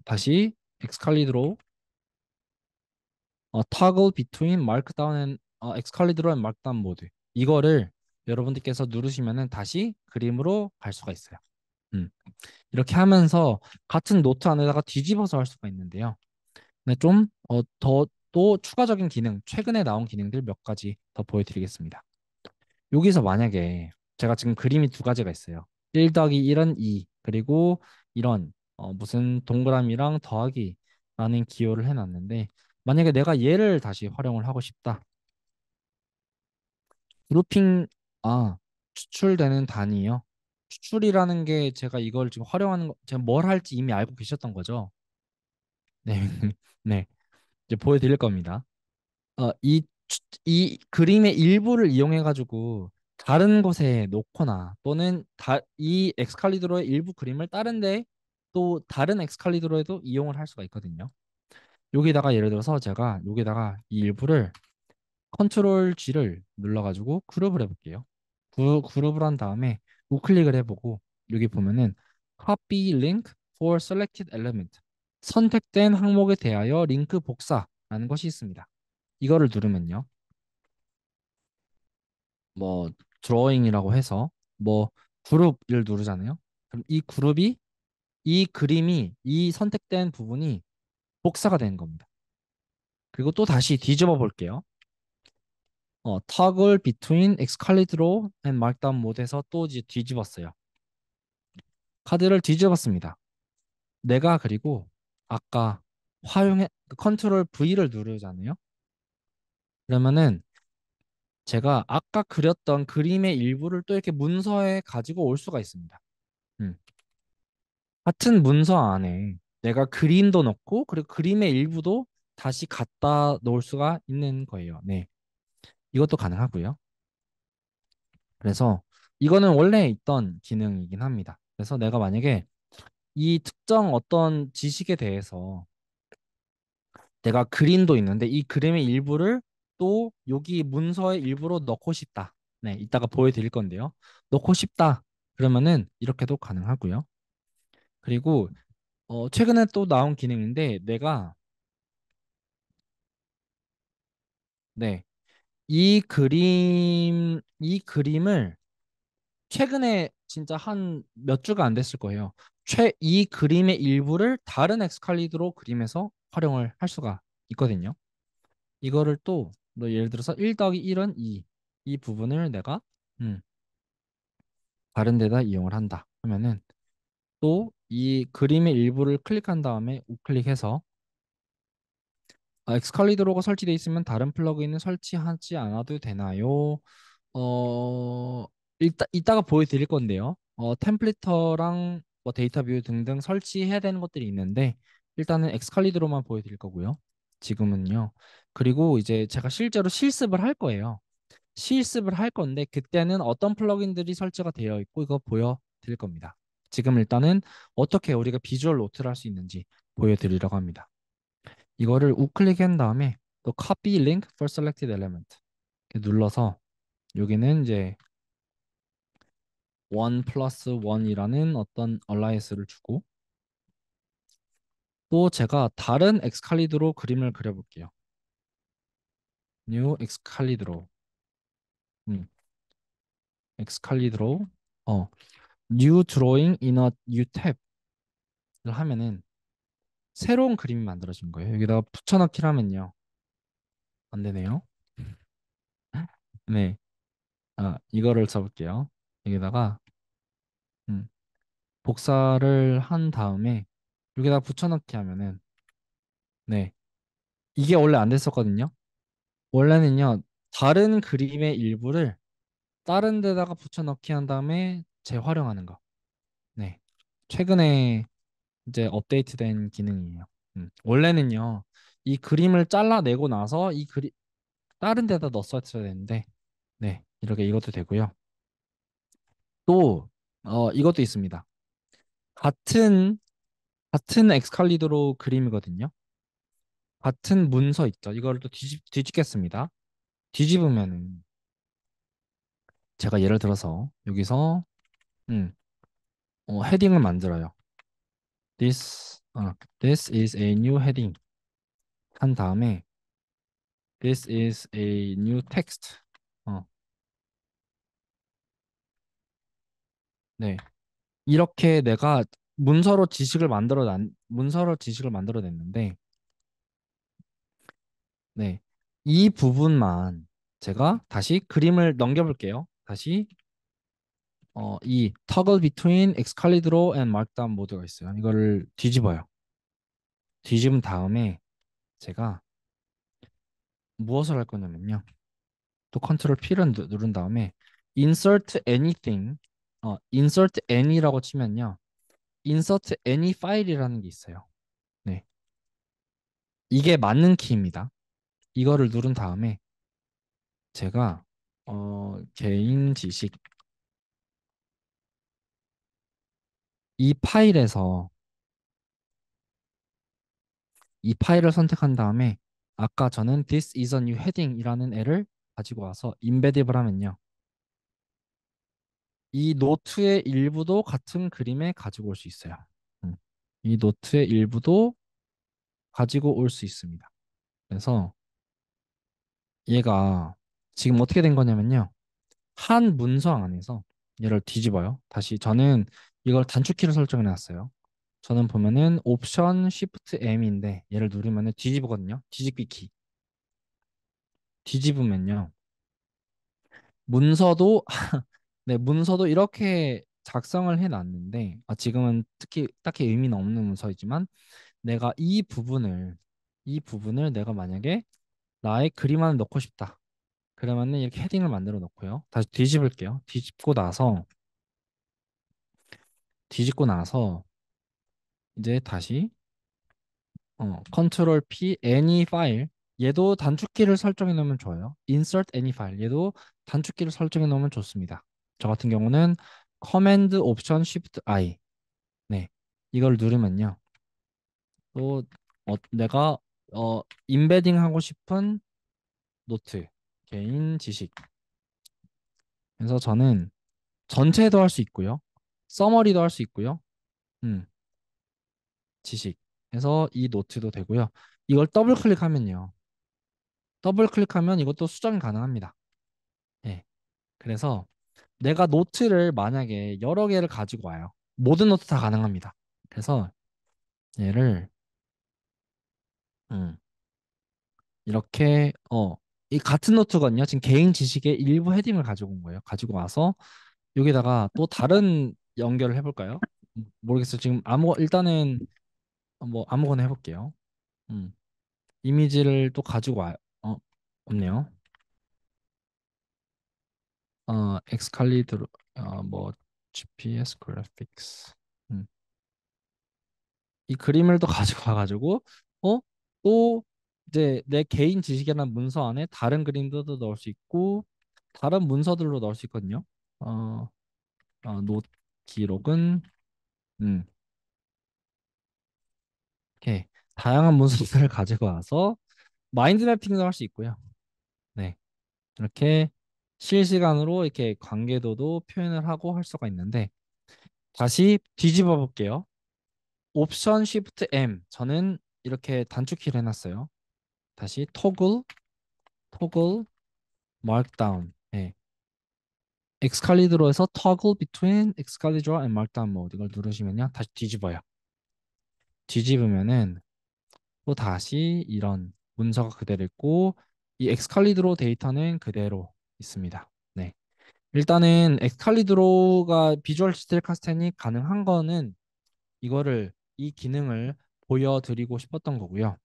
다시 엑스칼리드로 toggle between markdown and 엑스칼리드로 and markdown 모드 이거를 여러분들께서 누르시면은 다시 그림으로 갈 수가 있어요. 음. 이렇게 하면서 같은 노트 안에다가 뒤집어서 할 수가 있는데요. 근데 좀 더 또 추가적인 기능, 최근에 나온 기능들 몇 가지 더 보여드리겠습니다. 여기서 만약에 제가 지금 그림이 두 가지가 있어요. 1 더하기 1은 2, 그리고 이런 무슨 동그라미랑 더하기라는 기호를 해놨는데 만약에 내가 얘를 다시 활용을 하고 싶다. 그룹핑, 아, 추출되는 단위요. 추출이라는 게 제가 이걸 지금 활용하는 거, 제가 뭘 할지 이미 알고 계셨던 거죠. 네, 네, 이제 보여드릴 겁니다. 이 그림의 일부를 이용해가지고 다른 곳에 놓거나 또는 이 엑스칼리드로의 일부 그림을 다른데 또 다른 엑스칼리드로에도 이용을 할 수가 있거든요. 여기다가 예를 들어서 제가 여기다가 이 일부를 컨트롤 G를 눌러가지고 그룹을 해볼게요. 그룹을 한 다음에 우클릭을 해보고 여기 보면은 Copy Link for Selected Element 선택된 항목에 대하여 링크 복사라는 것이 있습니다. 이거를 누르면요. 뭐 드로잉이라고 해서 뭐 그룹을 누르잖아요. 그럼 이 그룹이 이 그림이 이 선택된 부분이 복사가 되는 겁니다. 그리고 또 다시 뒤집어 볼게요. toggle between excalibur draw and markdown 모드에서 또 이제 뒤집었어요. 카드를 뒤집었습니다. 내가 그리고 아까 활용해 컨트롤 V를 누르잖아요. 그러면은 제가 아까 그렸던 그림의 일부를 또 이렇게 문서에 가지고 올 수가 있습니다. 음. 같은 문서 안에 내가 그림도 넣고 그리고 그림의 일부도 다시 갖다 놓을 수가 있는 거예요. 네. 이것도 가능하고요. 그래서 이거는 원래 있던 기능이긴 합니다. 그래서 내가 만약에 이 특정 어떤 지식에 대해서 내가 그림도 있는데 이 그림의 일부를 또 여기 문서의 일부로 넣고 싶다. 네, 이따가 보여드릴 건데요. 넣고 싶다. 그러면은 이렇게도 가능하고요. 그리고 최근에 또 나온 기능인데 내가 네, 이 그림을 최근에 진짜 한 몇 주가 안 됐을 거예요. 이 그림의 일부를 다른 엑스칼리드로 그림에서 활용을 할 수가 있거든요. 이거를 또 뭐 예를 들어서 1 더하기 1은 2. 이 부분을 내가 음, 다른 데다 이용을 한다 하면은 또 이 그림의 일부를 클릭한 다음에 우클릭해서 엑스칼리드로가 설치되어 있으면 다른 플러그인은 설치하지 않아도 되나요? 이따가 보여드릴 건데요. 템플리터랑 뭐 데이터 뷰 등등 설치해야 되는 것들이 있는데 일단은 엑스칼리드로만 보여드릴 거고요. 지금은요. 그리고 이제 제가 실제로 실습을 할 거예요. 실습을 할 건데 그때는 어떤 플러그인들이 설치가 되어 있고 이거 보여드릴 겁니다. 지금 일단은 어떻게 우리가 비주얼 노트를 할 수 있는지 보여드리려고 합니다. 이거를 우클릭한 다음에 또 copy link for selected element 이렇게 눌러서 여기는 이제 1 플러스 1이라는 어떤 얼라이언스를 주고 또 제가 다른 엑스칼리드로 그림을 그려볼게요. new 엑스칼리드로 엑스칼리드로 어 new drawing in a new tab을 하면은 새로운 그림이 만들어진 거예요. 여기다가 붙여넣기를 하면요. 안 되네요. 네. 이거를 써볼게요. 여기다가 음, 복사를 한 다음에 여기다 붙여넣기 하면은 네. 이게 원래 안 됐었거든요. 원래는요. 다른 그림의 일부를 다른 데다가 붙여넣기 한 다음에 재활용하는 거. 네. 최근에 이제 업데이트된 기능이에요. 원래는요. 이 그림을 잘라내고 나서 이 그림 다른 데다 넣었어야 되는데 네. 이렇게 이것도 되고요. 또 이것도 있습니다. 같은 엑스칼리드로 그림이거든요. 같은 문서 있죠. 이걸 또 뒤집겠습니다. 뒤집으면은 제가 예를 들어서 여기서 음, 헤딩을 만들어요. This is a new heading 한 다음에 this is a new text. 어, 네. 이렇게 내가 문서로 지식을 만들어냈는데 네. 이 부분만 제가 다시 그림을 넘겨볼게요. 다시 이 toggle between excalibur and markdown 모드가 있어요. 이거를 뒤집어요. 뒤집은 다음에 제가 무엇을 할 거냐면요. 또 컨트롤 P를 누른 다음에 insert anything, insert any라고 치면요. insert any file이라는 게 있어요. 네. 이게 맞는 키입니다. 이거를 누른 다음에 제가 개인 지식 이 파일에서 이 파일을 선택한 다음에 아까 저는 This is a new heading이라는 애를 가지고 와서 임베디블 하면요. 이 노트의 일부도 같은 그림에 가지고 올 수 있어요. 음. 이 노트의 일부도 가지고 올 수 있습니다. 그래서 얘가 지금 어떻게 된 거냐면요. 한 문서 안에서 얘를 뒤집어요. 다시 저는 이걸 단축키를 설정해 놨어요. 저는 보면은 옵션 쉬프트 M인데 얘를 누르면은 뒤집거든요. 뒤집기 키. 뒤집으면요. 문서도 네, 문서도 이렇게 작성을 해 놨는데 지금은 특히 딱히 의미는 없는 문서이지만 내가 이 부분을 내가 만약에 나의 그림 안에 넣고 싶다. 그러면은 이렇게 헤딩을 만들어 놓고요. 다시 뒤집을게요. 뒤집고 나서 이제 다시 컨트롤 P any 파일 얘도 단축키를 설정해 놓으면 좋아요. insert any 파일 얘도 단축키를 설정해 놓으면 좋습니다. 저 같은 경우는 커맨드 옵션 쉬프트 I 네 이걸 누르면요. 또 내가 임베딩 하고 싶은 노트 개인 지식 그래서 저는 전체도 할 수 있고요. 서머리도 할 수 있고요. 음, 지식 해서 이 노트도 되고요. 이걸 더블 클릭하면요. 더블 클릭하면 이것도 수정이 가능합니다. 예. 그래서 내가 노트를 만약에 여러 개를 가지고 와요. 모든 노트 다 가능합니다. 그래서 얘를 음, 이렇게 이 같은 노트거든요. 지금 개인 지식의 일부 헤딩을 가지고 온 거예요. 가지고 와서 여기다가 또 다른 연결을 해볼까요? 모르겠어요. 지금 일단은 뭐 아무거나 해볼게요. 음, 이미지를 또 가지고 와요. 없네요. 엑스칼리드로 뭐 GPS 그래픽스 이 그림을 또 가지고 와가지고 어? 또 이제 내 개인 지식이라는 문서 안에 다른 그림도 또 넣을 수 있고 다른 문서들로 넣을 수 있거든요. 어, 노 기록은 음, 이렇게 다양한 문서들을 가지고 와서 마인드 매핑도 할 수 있고요. 네, 이렇게 실시간으로 이렇게 관계도도 표현을 하고 할 수가 있는데 다시 뒤집어 볼게요. 옵션 쉬프트 M 저는 이렇게 단축키를 해놨어요. 다시 토글 markdown. 네. 엑스칼리드로에서 toggle between 엑스칼리드와 and markdown mode 이걸 누르시면요. 다시 뒤집어요. 뒤집으면은 또 다시 이런 문서가 그대로 있고 이 엑스칼리드로 데이터는 그대로 있습니다. 네. 일단은 엑스칼리드로가 비주얼 스틸 카스텐이 가능한 거는 이 기능을 보여드리고 싶었던 거고요.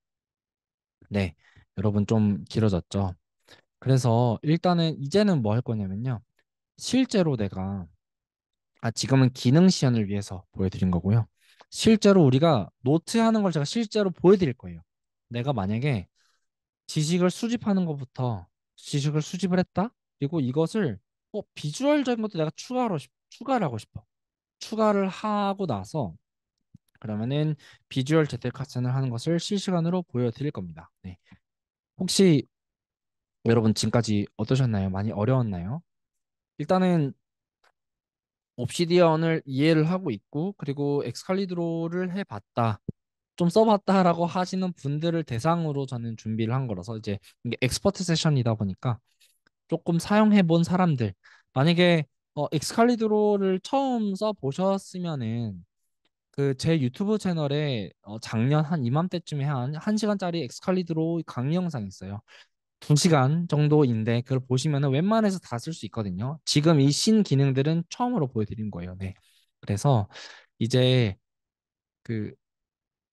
네. 여러분 좀 길어졌죠? 그래서 일단은 이제는 뭐 할 거냐면요. 실제로 내가 지금은 기능 시연을 위해서 보여드린 거고요. 실제로 우리가 노트 하는 걸 제가 실제로 보여드릴 거예요. 내가 만약에 지식을 수집을 했다. 그리고 이것을 비주얼적인 것도 내가 추가를 하고 싶어. 추가를 하고 나서 그러면은 비주얼 재택 카센을 하는 것을 실시간으로 보여드릴 겁니다. 네. 혹시 여러분 지금까지 어떠셨나요? 많이 어려웠나요? 일단은 옵시디언을 이해를 하고 있고 그리고 엑스칼리드로를 해봤다. 좀 써봤다라고 하시는 분들을 대상으로 저는 준비를 한 거라서 이제 이게 엑스퍼트 세션이다 보니까 조금 사용해 본 사람들 만약에 엑스칼리드로를 처음 써 보셨으면은 그 제 유튜브 채널에 작년 한 이맘때쯤에 한 1시간짜리 엑스칼리드로 강의 영상이 있어요. 2시간 정도인데 그걸 보시면은 웬만해서 다 쓸 수 있거든요. 지금 이 신 기능들은 처음으로 보여드린 거예요. 네. 그래서 이제 그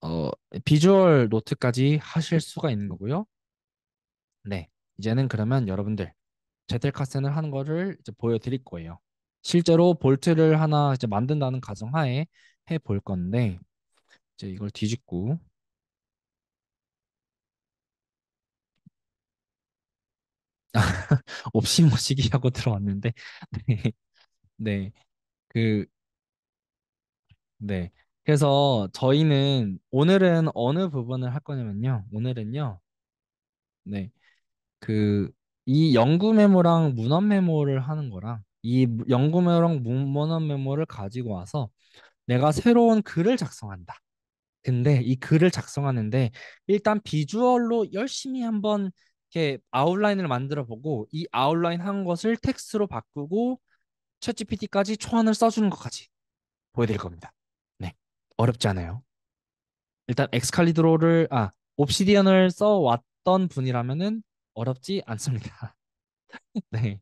어, 비주얼 노트까지 하실 수가 있는 거고요. 네. 이제는 그러면 여러분들 제텔카센을 하는 거를 이제 보여드릴 거예요. 실제로 볼트를 하나 이제 만든다는 가정하에 해 볼 건데 이제 이걸 뒤집고 옵시 모시기 하고 들어왔는데 네, 네, 그, 네. 그래서 저희는 오늘은 어느 부분을 할 거냐면요. 오늘은요. 네. 그, 이 연구 메모랑 문헌 메모를 하는 거랑 이 연구 메모랑 문헌 메모를 가지고 와서 내가 새로운 글을 작성한다. 근데 이 글을 작성하는데 일단 비주얼로 열심히 한번 이렇게 아웃라인을 만들어 보고 이 아웃라인 한 것을 텍스트로 바꾸고 챗GPT까지 초안을 써주는 것까지 보여드릴 겁니다. 네, 어렵지 않아요. 일단 옵시디언을 써왔던 분이라면은 어렵지 않습니다. 네,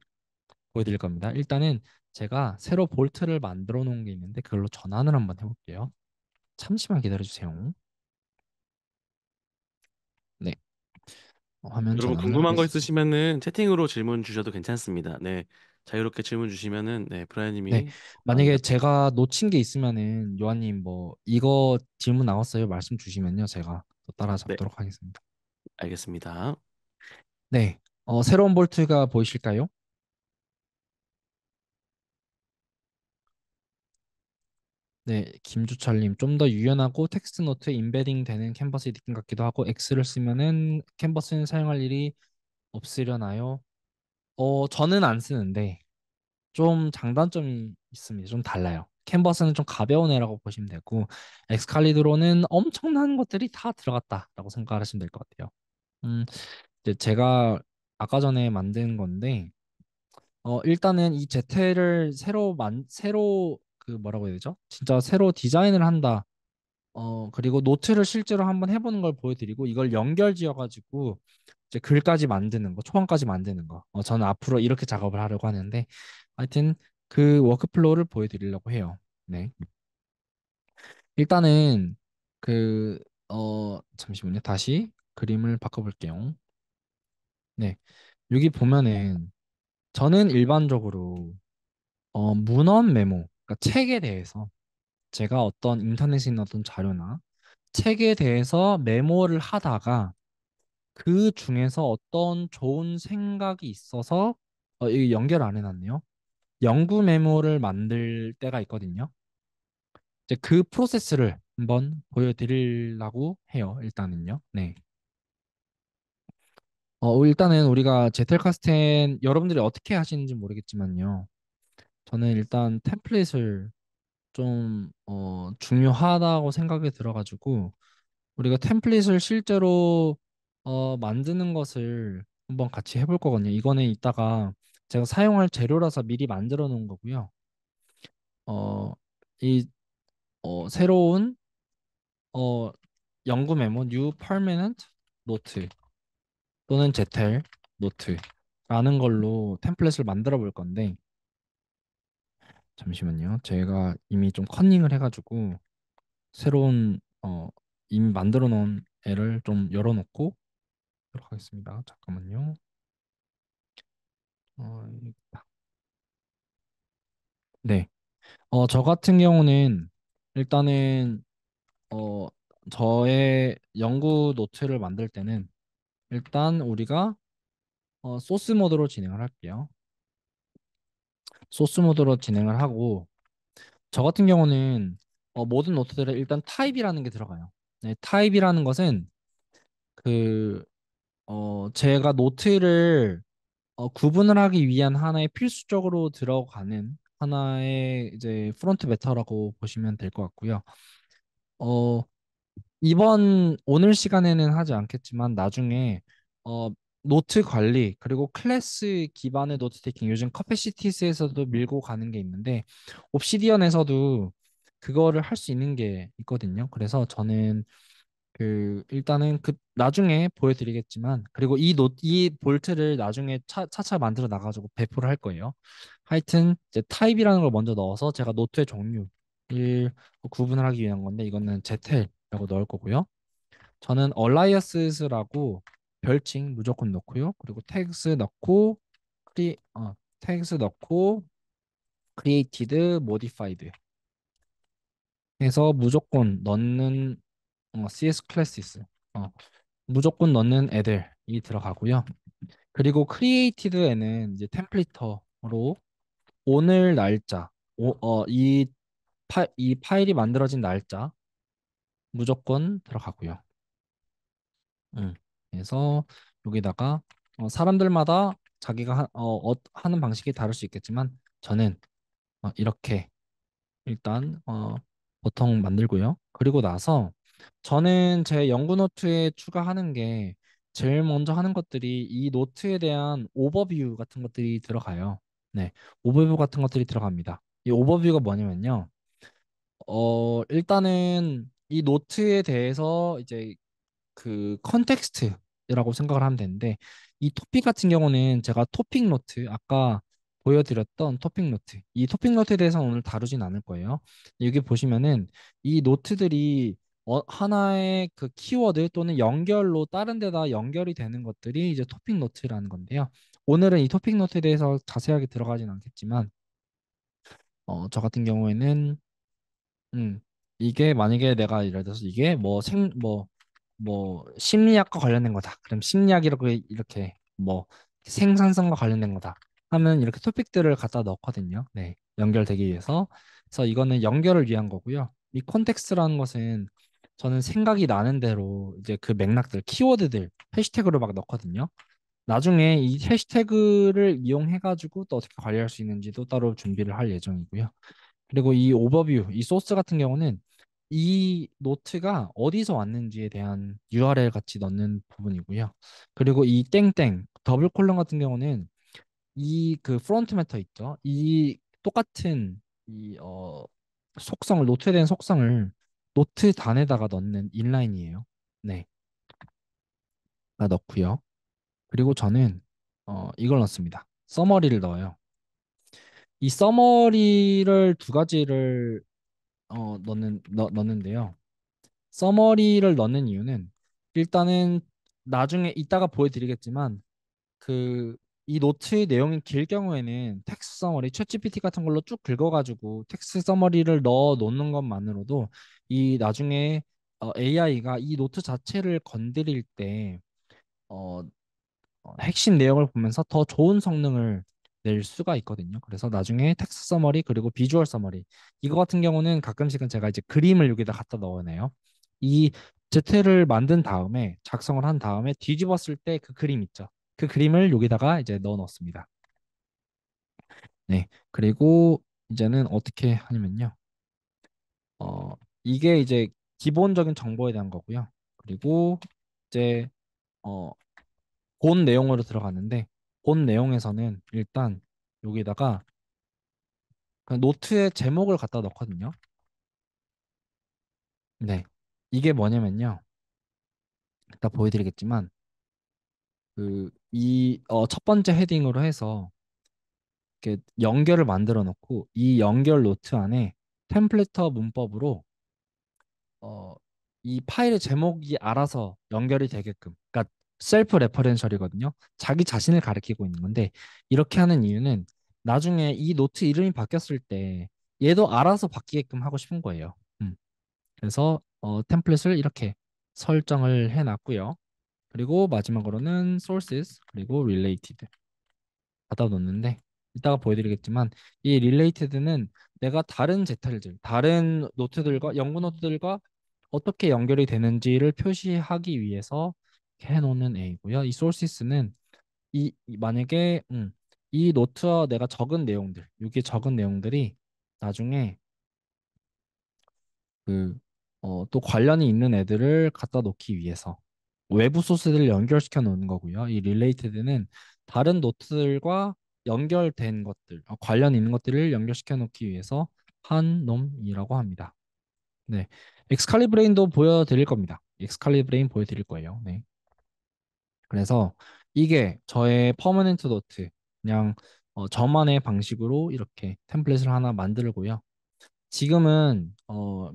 보여드릴 겁니다. 일단은 제가 새로 볼트를 만들어 놓은 게 있는데 그걸로 전환을 한번 해볼게요. 잠시만 기다려 주세요. 네, 화면 여러분 전환을 궁금한 거 하겠습니다. 있으시면은 채팅으로 질문 주셔도 괜찮습니다. 네. 자유롭게 질문 주시면은 네, 네, 브라이언님이 많이 만약에 제가 놓친 게 있으면은 요한님 뭐 이거 질문 나왔어요 말씀 주시면요 제가 또 네, 따라잡도록 하겠습니다. 알겠습니다. 네, 새로운 볼트가 보이실까요? 네, 김주철님 좀 더 유연하고 텍스트 노트에 인베딩 되는 캔버스의 느낌 같기도 하고 X를 쓰면은 캔버스는 사용할 일이 없으려나요? 저는 안 쓰는데 좀 장단점이 있습니다. 좀 달라요. 캔버스는 좀 가벼운 애라고 보시면 되고 엑스칼리드로는 엄청난 것들이 다 들어갔다라고 생각하시면 될 것 같아요. 음, 이제 제가 아까 전에 만든 건데 일단은 이 제텔을 새로 그 뭐라고 해야 되죠? 진짜 새로 디자인을 한다. 그리고 노트를 실제로 한번 해보는 걸 보여드리고 이걸 연결 지어가지고 이제 글까지 만드는 거, 초안까지 만드는 거. 저는 앞으로 이렇게 작업을 하려고 하는데 하여튼 그 워크플로우를 보여드리려고 해요. 네. 일단은 잠시만요. 다시 그림을 바꿔볼게요. 네. 여기 보면은 저는 일반적으로 문헌 메모, 그러니까 책에 대해서 제가 어떤 인터넷에 있는 어떤 자료나 책에 대해서 메모를 하다가 그 중에서 어떤 좋은 생각이 있어서 이거 연결 안 해놨네요. 연구 메모를 만들 때가 있거든요. 이제 그 프로세스를 한번 보여드리려고 해요. 일단은요. 네. 일단은 우리가 제텔카스텐 여러분들이 어떻게 하시는지 모르겠지만요. 저는 일단 템플릿을 좀 중요하다고 생각이 들어가지고 우리가 템플릿을 실제로 만드는 것을 한번 같이 해볼 거거든요. 이거는 이따가 제가 사용할 재료라서 미리 만들어 놓은 거고요. 어, 이 새로운 어, 연구 메모 New Permanent Note 또는 제텔 노트라는 걸로 템플릿을 만들어 볼 건데 잠시만요. 제가 이미 좀 컨닝을 해가지고 새로운 이미 만들어 놓은 애를 좀 열어놓고 하도록 하겠습니다. 잠깐만요. 이- 네. 저 같은 경우는 일단은 어, 저의 연구 노트를 만들 때는 일단 우리가 소스 모드로 진행을 할게요. 소스 모드로 진행을 하고 저 같은 경우는 모든 노트들에 일단 타입이라는 게 들어가요. 네, 타입이라는 것은 그 제가 노트를 구분을 하기 위한 하나의 필수적으로 들어가는 하나의 이제 프론트 매터라고 보시면 될 것 같고요. 어, 오늘 시간에는 하지 않겠지만 나중에 어, 노트 관리 그리고 클래스 기반의 노트 테이킹 요즘 커패시티스에서도 밀고 가는 게 있는데 옵시디언에서도 그거를 할 수 있는 게 있거든요. 그래서 저는 일단은 나중에 보여드리겠지만 그리고 이 볼트를 나중에 차차 만들어 나가지고 배포를 할 거예요. 하여튼 이제 타입이라는 걸 먼저 넣어서 제가 노트의 종류를 구분을 하기 위한 건데 이거는 제텔이라고 넣을 거고요. 저는 얼라이어스라고 별칭 무조건 넣고요. 그리고 태그스 넣고 크리에이티드 모디파이드 해서 무조건 넣는 CS 클래시스 무조건 넣는 애들이 들어가고요. 그리고 크리에이티드에는 이제 템플리터로 오늘 날짜, 이 파일이 만들어진 날짜 무조건 들어가고요. 음. 그래서 여기다가 사람들마다 자기가 하는 방식이 다를 수 있겠지만 저는 이렇게 일단 보통 만들고요. 그리고 나서 저는 제 연구 노트에 추가하는 게 제일 먼저 하는 것들이 이 노트에 대한 오버뷰 같은 것들이 들어가요. 네, 오버뷰 같은 것들이 들어갑니다. 이 오버뷰가 뭐냐면요. 일단은 이 노트에 대해서 이제 그 컨텍스트라고 생각을 하면 되는데 이 토픽 같은 경우는 제가 토픽 노트 아까 보여드렸던 토픽 노트 이 토픽 노트에 대해서는 오늘 다루진 않을 거예요. 여기 보시면은 이 노트들이 하나의 그 키워드 또는 연결로 다른 데다 연결이 되는 것들이 이제 토픽 노트라는 건데요. 오늘은 이 토픽 노트에 대해서 자세하게 들어가진 않겠지만 저 같은 경우에는 음, 이게 만약에 내가 예를 들어서 이게 뭐 심리학과 관련된 거다. 그럼 심리학이라고 이렇게 뭐 생산성과 관련된 거다. 하면 이렇게 토픽들을 갖다 넣거든요. 네, 연결되기 위해서. 그래서 이거는 연결을 위한 거고요. 이 콘텍스트라는 것은 저는 생각이 나는 대로 이제 그 맥락들, 키워드들, 해시태그로 막 넣거든요. 나중에 이 해시태그를 이용해가지고 또 어떻게 관리할 수 있는지도 따로 준비를 할 예정이고요. 그리고 이 오버뷰, 이 소스 같은 경우는 이 노트가 어디서 왔는지에 대한 URL 같이 넣는 부분이고요. 그리고 이 땡땡, 더블 콜론 같은 경우는 이 그 프론트 매터 있죠. 이 똑같은 이 속성을 노트에 대한 속성을 노트 단에다가 넣는 인라인이에요. 네, 다 넣고요. 그리고 저는 이걸 넣습니다. 서머리를 넣어요. 이 서머리를 두 가지를 넣는데요. 서머리를 넣는 이유는 일단은 나중에 이따가 보여드리겠지만 그 이 노트의 내용이 길 경우에는 텍스트 서머리, 챗GPT 같은 걸로 쭉 긁어가지고 텍스트 서머리를 넣어 놓는 것만으로도 이 나중에 AI가 이 노트 자체를 건드릴 때 어, 핵심 내용을 보면서 더 좋은 성능을 낼 수가 있거든요. 그래서 나중에 텍스트 서머리 그리고 비주얼 서머리 이거 같은 경우는 가끔씩은 제가 이제 그림을 여기다 갖다 넣어내요. 이 제트를 만든 다음에 작성을 한 다음에 뒤집었을 때 그 그림 있죠. 그 그림을 여기다가 이제 넣어 놓습니다. 네. 그리고 이제는 어떻게 하냐면요. 어, 이게 이제 기본적인 정보에 대한 거고요. 그리고 이제 어, 본 내용으로 들어갔는데 본 내용에서는 일단 여기다가 그 노트의 제목을 갖다 넣거든요. 네. 이게 뭐냐면요. 이따 보여드리겠지만 그 이 첫 번째 헤딩으로 해서 이렇게 연결을 만들어 놓고 이 연결 노트 안에 템플릿터 문법으로 어, 이 파일의 제목이 알아서 연결이 되게끔 그러니까 셀프 레퍼런셜이거든요. 자기 자신을 가리키고 있는 건데 이렇게 하는 이유는 나중에 이 노트 이름이 바뀌었을 때 얘도 알아서 바뀌게끔 하고 싶은 거예요. 그래서 템플릿을 이렇게 설정을 해놨고요. 그리고 마지막으로는 sources 그리고 related 갖다 놓는데 이따가 보여드리겠지만 이 related는 내가 다른 제탈들, 다른 노트들과 연구 노트들과 어떻게 연결이 되는지를 표시하기 위해서 해놓는 A고요. 이 sources는 만약에 이 노트와 내가 적은 내용들, 여기 적은 내용들이 나중에 그 또 관련이 있는 애들을 갖다 놓기 위해서 외부 소스들을 연결시켜 놓는 거고요. 이 related는 다른 노트들과 연결된 것들, 관련 있는 것들을 연결시켜 놓기 위해서 한 놈이라고 합니다. 네, 엑스칼리브레인도 보여드릴 겁니다. 엑스칼리브레인 보여드릴 거예요. 네, 그래서 이게 저의 퍼머넨트 노트, 그냥 저만의 방식으로 이렇게 템플릿을 하나 만들고요. 지금은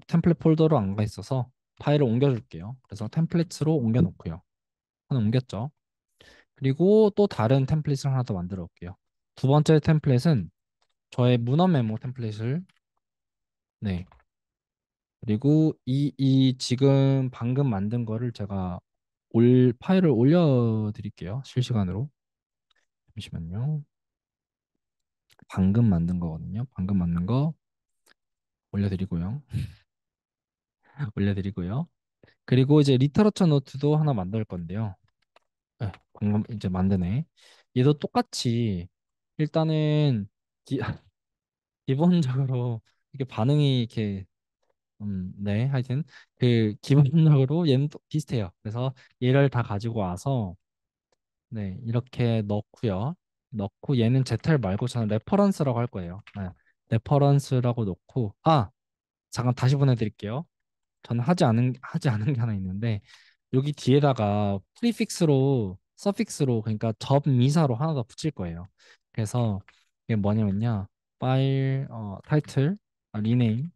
템플릿 폴더로 안 가 있어서 파일을 옮겨줄게요. 그래서 템플릿으로 옮겨놓고요. 하나 옮겼죠. 그리고 또 다른 템플릿을 하나 더 만들어 볼게요. 두 번째 템플릿은 저의 문헌 메모 템플릿을 네. 그리고 이 지금 방금 만든 거를 제가 파일을 올려드릴게요. 실시간으로. 잠시만요. 방금 만든 거거든요. 방금 만든 거 올려드리고요. 올려드리고요. 그리고 이제 리터러처 노트도 하나 만들 건데요. 네, 방금 이제 만드네. 얘도 똑같이 일단은 기, 기본적으로 이게 반응이 이렇게 네, 하여튼 그 기본적으로 얘는 또 비슷해요. 그래서 얘를 다 가지고 와서 네, 이렇게 넣고요. 넣고 얘는 제텔 말고 저는 레퍼런스라고 할 거예요. 네, 레퍼런스라고 놓고 잠깐 다시 보내드릴게요. 저는 하지 않은 게 하나 있는데 여기 뒤에다가 프리픽스로 서픽스로 그러니까 접미사로 하나 더 붙일 거예요. 그래서 이게 뭐냐면요. 파일 타이틀 리네임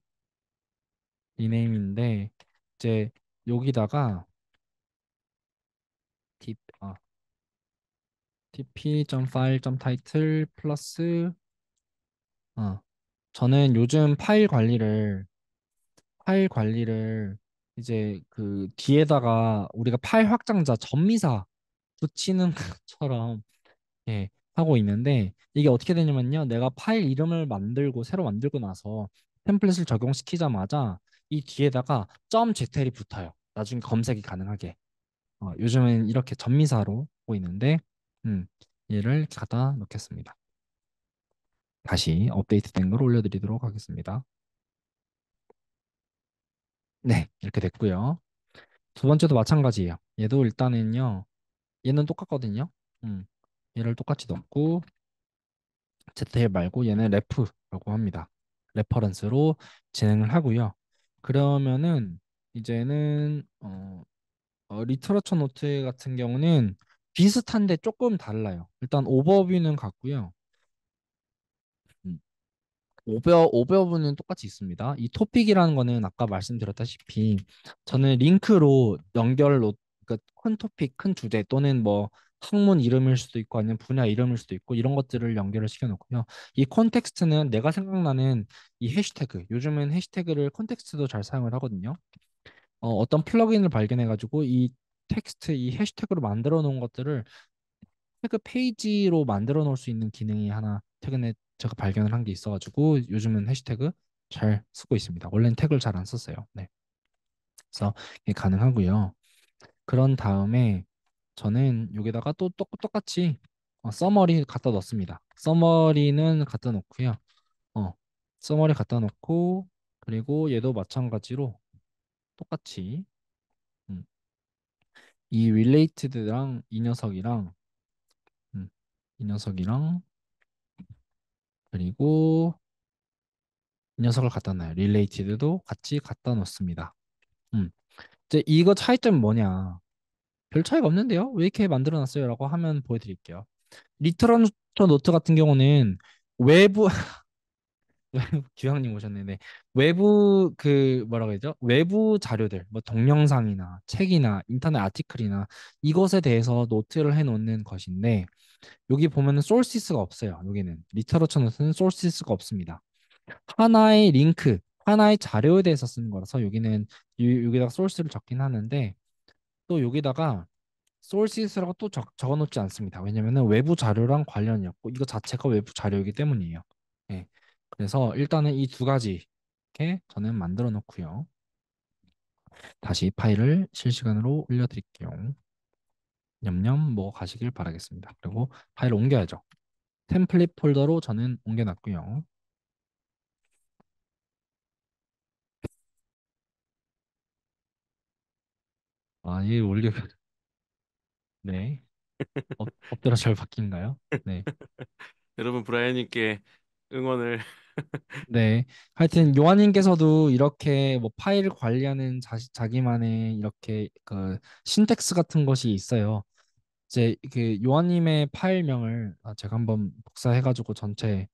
리네임인데 이제 여기다가 t tp.file.title 플러스 어 저는 요즘 파일 관리를 이제 그 뒤에다가 우리가 파일 확장자 접미사 붙이는 것처럼 예, 하고 있는데 이게 어떻게 되냐면요. 내가 파일 이름을 새로 만들고 나서 템플릿을 적용시키자마자 이 뒤에다가 .jtel이 붙어요. 나중에 검색이 가능하게. 요즘은 이렇게 접미사로 하고 있는데 얘를 이렇게 갖다 놓겠습니다. 다시 업데이트된 걸 올려드리도록 하겠습니다. 네, 이렇게 됐고요. 두 번째도 마찬가지예요. 얘도 일단은요. 얘는 똑같거든요. 음, 얘를 똑같이 넣고 ZL 말고 얘는 레프라고 합니다. 레퍼런스로 진행을 하고요. 그러면은 이제는 리터러처 노트 같은 경우는 비슷한데 조금 달라요. 일단 오버뷰는 같고요. 음, 오버뷰는 똑같이 있습니다. 이 토픽이라는 거는 아까 말씀드렸다시피 저는 링크로 그러니까 큰 토픽, 큰 주제 또는 뭐 학문 이름일 수도 있고 아니면 분야 이름일 수도 있고 이런 것들을 연결을 시켜놓고요. 이 콘텍스트는 내가 생각나는 이 해시태그, 요즘은 해시태그를 콘텍스트도 잘 사용을 하거든요. 어떤 플러그인을 발견해가지고 이 해시태그로 만들어 놓은 것들을 태그 페이지로 만들어 놓을 수 있는 기능이 하나 최근에 제가 발견을 한 게 있어가지고 요즘은 해시태그 잘 쓰고 있습니다. 원래는 태그를 잘 안 썼어요. 네. 그래서 이게 가능하고요. 그런 다음에 저는 여기다가 또 똑같이 서머리 갖다 넣습니다. 서머리는 갖다 놓고요. 어, 서머리 갖다 놓고 그리고 얘도 마찬가지로 똑같이 음, 이 related랑 음, 이 녀석이랑 그리고 이 녀석을 갖다 놔요. related도 같이 갖다 놓습니다. 음. 이제 이거 차이점이 뭐냐? 별 차이가 없는데요? 왜 이렇게 만들어 놨어요? 라고 하면 보여드릴게요. 리터러처 노트 같은 경우는 외부 규양님 오셨네. 네. 외부 그 뭐라고 해야죠? 외부 자료들, 뭐 동영상이나 책이나 인터넷 아티클이나 이것에 대해서 노트를 해놓는 것인데 여기 보면은 소urces가 없어요. 여기는 리터러처 노트는 소urces가 없습니다. 하나의 링크, 하나의 자료에 대해서 쓰는 거라서 여기는 여기다가 소urce를 적긴 하는데 또 여기다가 소urces라고 또 적어놓지 않습니다. 왜냐면은 외부 자료랑 관련이 없고 이거 자체가 외부 자료이기 때문이에요. 예. 그래서 일단은 이 두 가지 이렇게 저는 만들어 놓고요. 다시 파일을 실시간으로 올려드릴게요. 냠냠 먹어 가시길 바라겠습니다. 그리고 파일을 옮겨야죠. 템플릿 폴더로 저는 옮겨놨고요. 이 올려 네. 엎드려 절 박힌가요? 네. 여러분 브라이언님께 응원을. 네. 하여튼 요한님께서도 이렇게 뭐 파일 관리하는 자기만의 이렇게 그 신텍스 같은 것이 있어요. 이제 그 요한님의 파일명을 제가 한번 복사해가지고 전체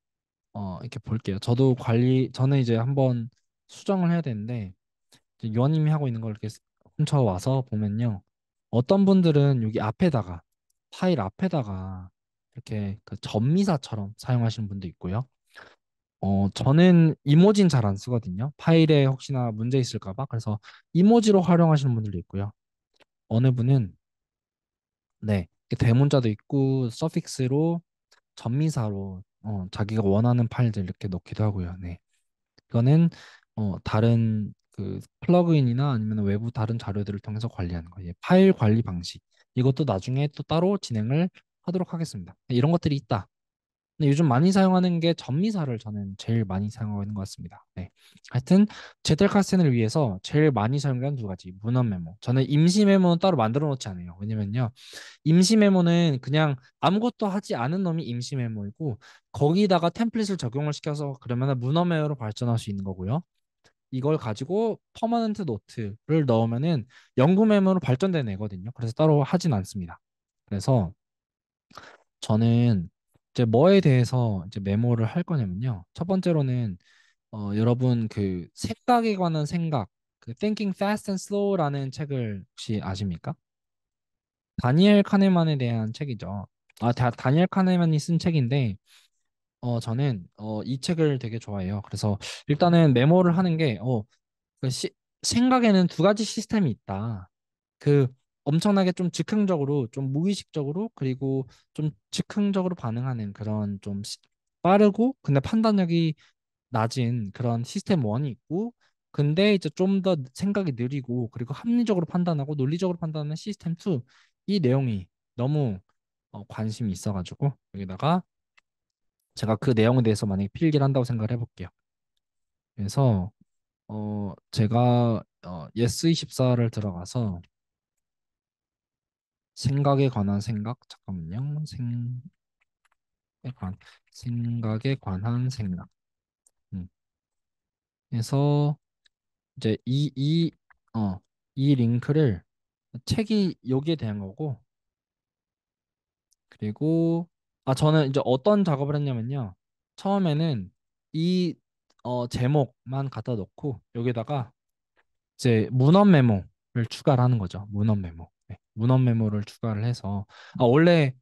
이렇게 볼게요. 저는 이제 한번 수정을 해야 되는데 이제 요한님이 하고 있는 걸 이렇게 훔쳐와서 보면요. 어떤 분들은 여기 앞에다가 파일 앞에다가 이렇게 그 접미사처럼 사용하시는 분도 있고요. 저는 이모지는 잘 안 쓰거든요. 파일에 혹시나 문제 있을까 봐. 그래서 이모지로 활용하시는 분들도 있고요. 어느 분은 네, 이렇게 대문자도 있고 서픽스로 전미사로 자기가 원하는 파일들 이렇게 넣기도 하고요. 네. 이거는 다른 그 플러그인이나 아니면 외부 다른 자료들을 통해서 관리하는 거예요. 파일 관리 방식. 이것도 나중에 또 따로 진행을 하도록 하겠습니다. 네, 이런 것들이 있다. 근데 요즘 많이 사용하는 게 전미사를 저는 제일 많이 사용하고 있는 것 같습니다. 네. 하여튼 제텔카스텐을 위해서 제일 많이 사용하는 두 가지 문헌 메모. 저는 임시 메모는 따로 만들어 놓지 않아요. 왜냐면요. 임시 메모는 그냥 아무것도 하지 않은 놈이 임시 메모이고 거기다가 템플릿을 적용을 시켜서 그러면 문헌 메모로 발전할 수 있는 거고요. 이걸 가지고 퍼머넌트 노트를 넣으면은 영구 메모로 발전된 애거든요. 그래서 따로 하진 않습니다. 그래서 저는 이제 뭐에 대해서 이제 메모를 할 거냐면요. 첫 번째로는 여러분 그 생각에 관한 생각, 그 Thinking Fast and Slow라는 책을 혹시 아십니까? 다니엘 카네만에 대한 책이죠. 다니엘 카네만이 쓴 책인데 저는 이 책을 되게 좋아해요. 그래서 일단은 메모를 하는 게 그 생각에는 두 가지 시스템이 있다. 그 엄청나게 좀 즉흥적으로, 좀 무의식적으로, 그리고 좀 즉흥적으로 반응하는 그런 좀 빠르고, 근데 판단력이 낮은 그런 시스템 1이 있고, 근데 이제 좀 더 생각이 느리고, 그리고 합리적으로 판단하고, 논리적으로 판단하는 시스템 2. 이 내용이 너무 관심이 있어가지고, 여기다가 제가 그 내용에 대해서 만약에 필기를 한다고 생각을 해볼게요. 그래서 제가 예스24를 들어가서 생각에 관한 생각 잠깐만요. 관 생각에 관한 생각. 음. 그래서 이제 이 링크를 책이 여기에 대한 거고 그리고 저는 이제 어떤 작업을 했냐면요. 처음에는 이 제목만 갖다 놓고 여기다가 이제 문헌 메모를 추가를 하는 거죠. 문헌 메모. 네, 문헌 메모를 추가를 해서 원래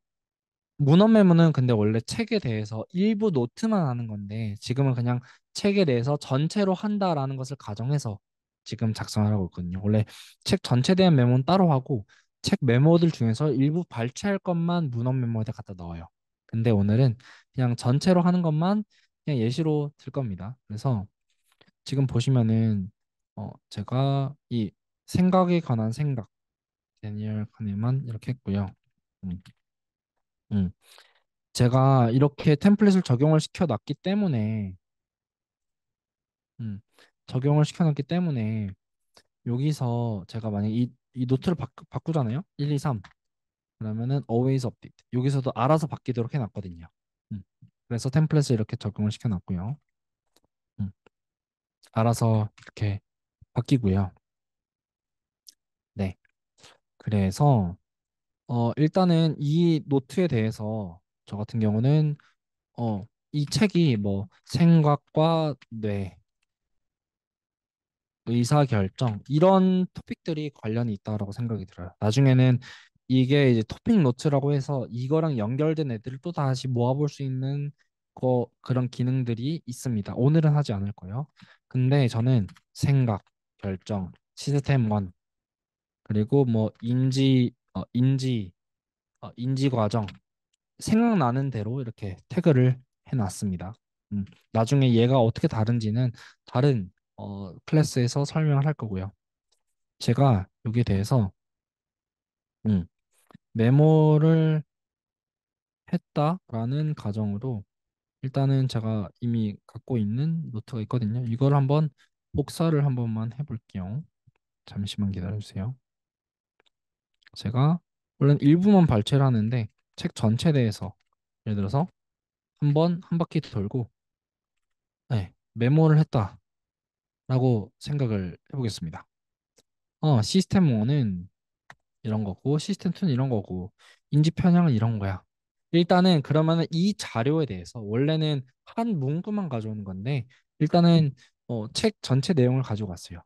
문헌 메모는 근데 원래 책에 대해서 일부 노트만 하는 건데 지금은 그냥 책에 대해서 전체로 한다라는 것을 가정해서 지금 작성을 하고 있거든요. 원래 책 전체에 대한 메모는 따로 하고 책 메모들 중에서 일부 발췌할 것만 문헌 메모에다 갖다 넣어요. 근데 오늘은 그냥 전체로 하는 것만 그냥 예시로 들 겁니다. 그래서 지금 보시면은 제가 이 생각에 관한 생각 데니얼 카네만 이렇게 했고요. 음, 음. 제가 이렇게 템플릿을 적용을 시켜놨기 때문에 음, 적용을 시켜놨기 때문에 여기서 제가 만약 이 노트를 바꾸잖아요. 1, 2, 3 그러면은 always update 여기서도 알아서 바뀌도록 해놨거든요. 음, 그래서 템플릿을 이렇게 적용을 시켜놨고요. 음, 알아서 이렇게 바뀌고요. 네, 그래서 일단은 이 노트에 대해서 저 같은 경우는 이 책이 뭐 생각과 뇌 의사결정 이런 토픽들이 관련이 있다라고 생각이 들어요. 나중에는 이게 이제 토픽 노트라고 해서 이거랑 연결된 애들을 또 다시 모아볼 수 있는 그런 기능들이 있습니다. 오늘은 하지 않을 거예요. 근데 저는 생각, 결정, 시스템 원 그리고 뭐 인지 과정 생각나는 대로 이렇게 태그를 해놨습니다. 나중에 얘가 어떻게 다른지는 다른 클래스에서 설명을 할 거고요. 제가 여기에 대해서 음, 메모를 했다라는 가정으로 일단은 제가 이미 갖고 있는 노트가 있거든요. 이걸 한번 복사를 한 번만 해볼게요. 잠시만 기다려주세요. 제가 원래는 일부만 발췌를 하는데 책 전체에 대해서 예를 들어서 한번 한 바퀴 돌고 네, 메모를 했다라고 생각을 해보겠습니다. 시스템 1은 이런 거고 시스템 2는 이런 거고 인지 편향은 이런 거야. 일단은 그러면은 이 자료에 대해서 원래는 한 문구만 가져오는 건데 일단은 책 전체 내용을 가지고 왔어요.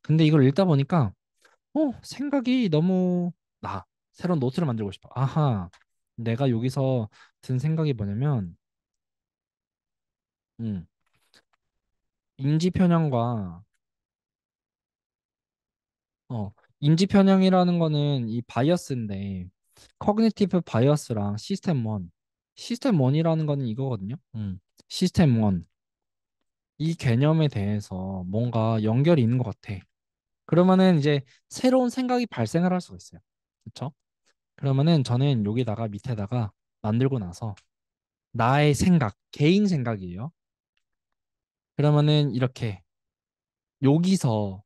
근데 이걸 읽다 보니까 생각이 너무 나. 새로운 노트를 만들고 싶어. 아하. 내가 여기서 든 생각이 뭐냐면 음, 인지 편향과 어, 인지 편향이라는 거는 이 바이어스인데 커그니티브 바이어스랑 시스템 1 시스템 1이라는 거는 이거거든요. 시스템 1. 이 개념에 대해서 뭔가 연결이 있는 것 같아. 그러면은 이제 새로운 생각이 발생을 할 수가 있어요. 그렇죠? 그러면은 저는 여기다가 밑에다가 만들고 나서 나의 생각, 개인 생각이에요. 그러면은 이렇게 여기서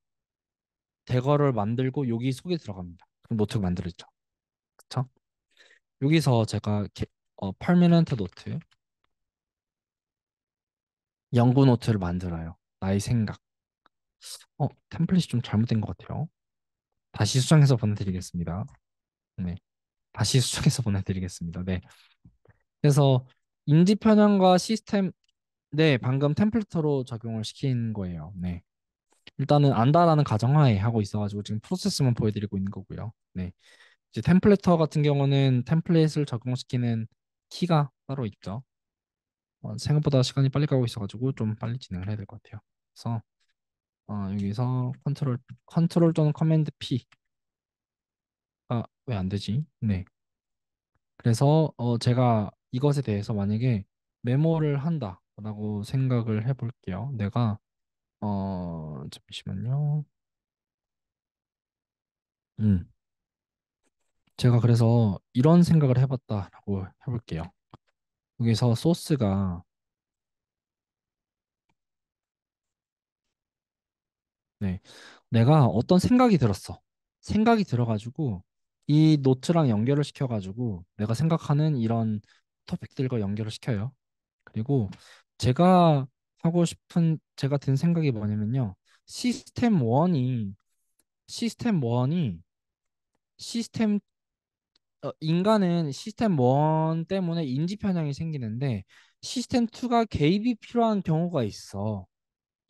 대거를 만들고 여기 속에 들어갑니다. 그럼 노트가 만들어졌죠. 그쵸? 여기서 제가 퍼머넌트 노트, 연구 노트를 만들어요. 나의 생각. 템플릿이 좀 잘못된 것 같아요. 다시 수정해서 보내드리겠습니다. 네. 다시 수정해서 보내드리겠습니다. 네. 그래서 인지 편향과 시스템, 네, 방금 템플릿으로 적용을 시킨 거예요. 네. 일단은 안다라는 가정하에 하고 있어가지고 지금 프로세스만 보여드리고 있는 거고요. 네. 이제 템플릿터 같은 경우는 템플릿을 적용시키는 키가 따로 있죠. 생각보다 시간이 빨리 가고 있어가지고 좀 빨리 진행을 해야 될 것 같아요. 그래서 여기서 컨트롤 또는 커맨드 P가 왜 안 되지? 네. 그래서 제가 이것에 대해서 만약에 메모를 한다라고 생각을 해볼게요. 내가 잠시만요. 음, 제가 그래서 이런 생각을 해봤다라고 해볼게요. 여기서 소스가 네, 내가 어떤 생각이 들었어. 생각이 들어가지고 이 노트랑 연결을 시켜가지고 내가 생각하는 이런 토픽들과 연결을 시켜요. 그리고 제가 제가 든 생각이 뭐냐면요. 시스템 1이 시스템 1이 시스템 인간은 시스템 1 때문에 인지 편향이 생기는데 시스템 2가 개입이 필요한 경우가 있어.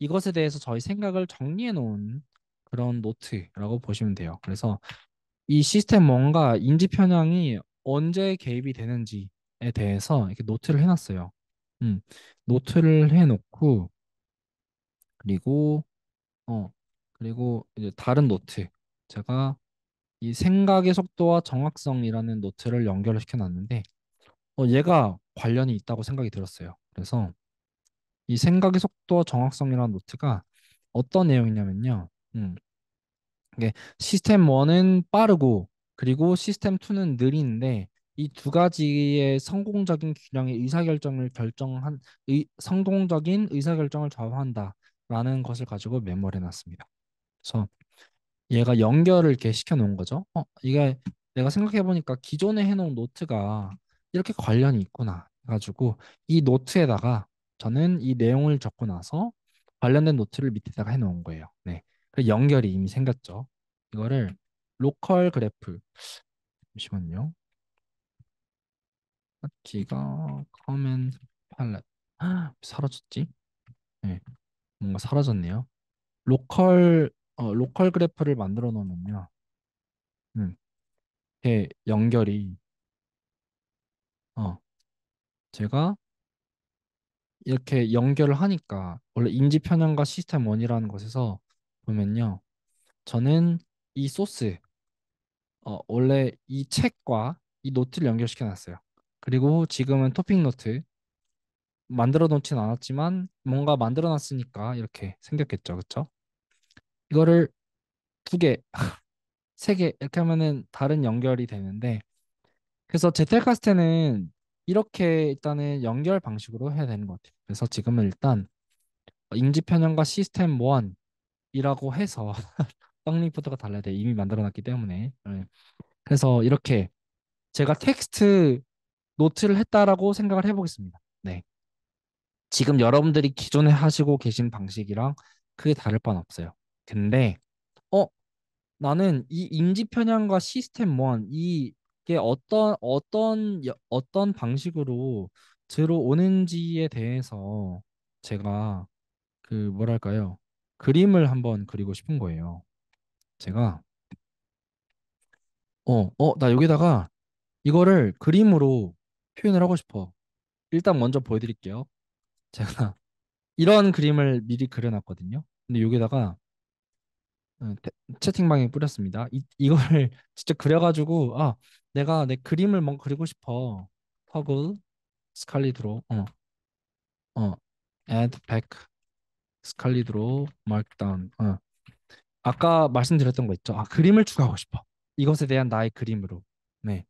이것에 대해서 저희 생각을 정리해 놓은 그런 노트라고 보시면 돼요. 그래서 이 시스템 뭔가 인지 편향이 언제 개입이 되는지에 대해서 이렇게 노트를 해놨어요. 음, 노트를 해놓고 그리고 어 그리고 이제 다른 노트 제가 이 생각의 속도와 정확성이라는 노트를 연결을 시켜놨는데 얘가 관련이 있다고 생각이 들었어요. 그래서 이 생각의 속도와 정확성이라는 노트가 어떤 내용이냐면요. 이게 시스템 1은 빠르고 그리고 시스템 2는 느린데 이 두 가지의 성공적인 균형의 성공적인 의사결정을 좌우한다라는 것을 가지고 메모를 해놨습니다. 그래서 얘가 연결을 이렇게 시켜 놓은 거죠. 이게 내가 생각해 보니까 기존에 해놓은 노트가 이렇게 관련이 있구나 해가지고 이 노트에다가 저는 이 내용을 적고 나서 관련된 노트를 밑에다가 해놓은 거예요. 네, 그 연결이 이미 생겼죠. 이거를 로컬 그래프 잠시만요. 기가 커맨드 팔렛 사라졌지? 네, 뭔가 사라졌네요. 로컬 그래프를 만들어 놓으면요. 음, 이렇게 연결이 어 제가 이렇게 연결을 하니까 원래 인지 편향과 시스템 1이라는 것에서 보면요. 저는 이 소스 원래 이 책과 이 노트를 연결시켜 놨어요. 그리고 지금은 토픽 노트 만들어 놓진 않았지만 뭔가 만들어 놨으니까 이렇게 생겼겠죠. 그렇죠? 이거를 두 개, 세 개 이렇게 하면은 다른 연결이 되는데 그래서 제텔카스테는 이렇게 일단은 연결 방식으로 해야 되는 것 같아요. 그래서 지금은 일단 인지 편향과 시스템 1이라고 해서 떡리프트가 달라야 돼. 이미 만들어놨기 때문에. 네. 그래서 이렇게 제가 텍스트 노트를 했다라고 생각을 해보겠습니다. 네. 지금 여러분들이 기존에 하시고 계신 방식이랑 크게 다를 바는 없어요. 근데 어 나는 이 인지 편향과 시스템 원 이게 어떤 방식으로 들어오는지에 대해서 제가 그 뭐랄까요? 그림을 한번 그리고 싶은 거예요. 제가 나 여기다가 이거를 그림으로 표현을 하고 싶어. 일단 먼저 보여드릴게요. 제가 이런 그림을 미리 그려놨거든요. 근데 여기다가 채팅방에 뿌렸습니다. 이거를 직접 그려가지고 내가 내 그림을 뭔가 그리고 싶어. 터글. 스칼리드로 어 add back 스칼리드로 markdown 아까 말씀드렸던 거 있죠. 아, 그림을 추가하고 싶어. 이것에 대한 나의 그림으로. 네.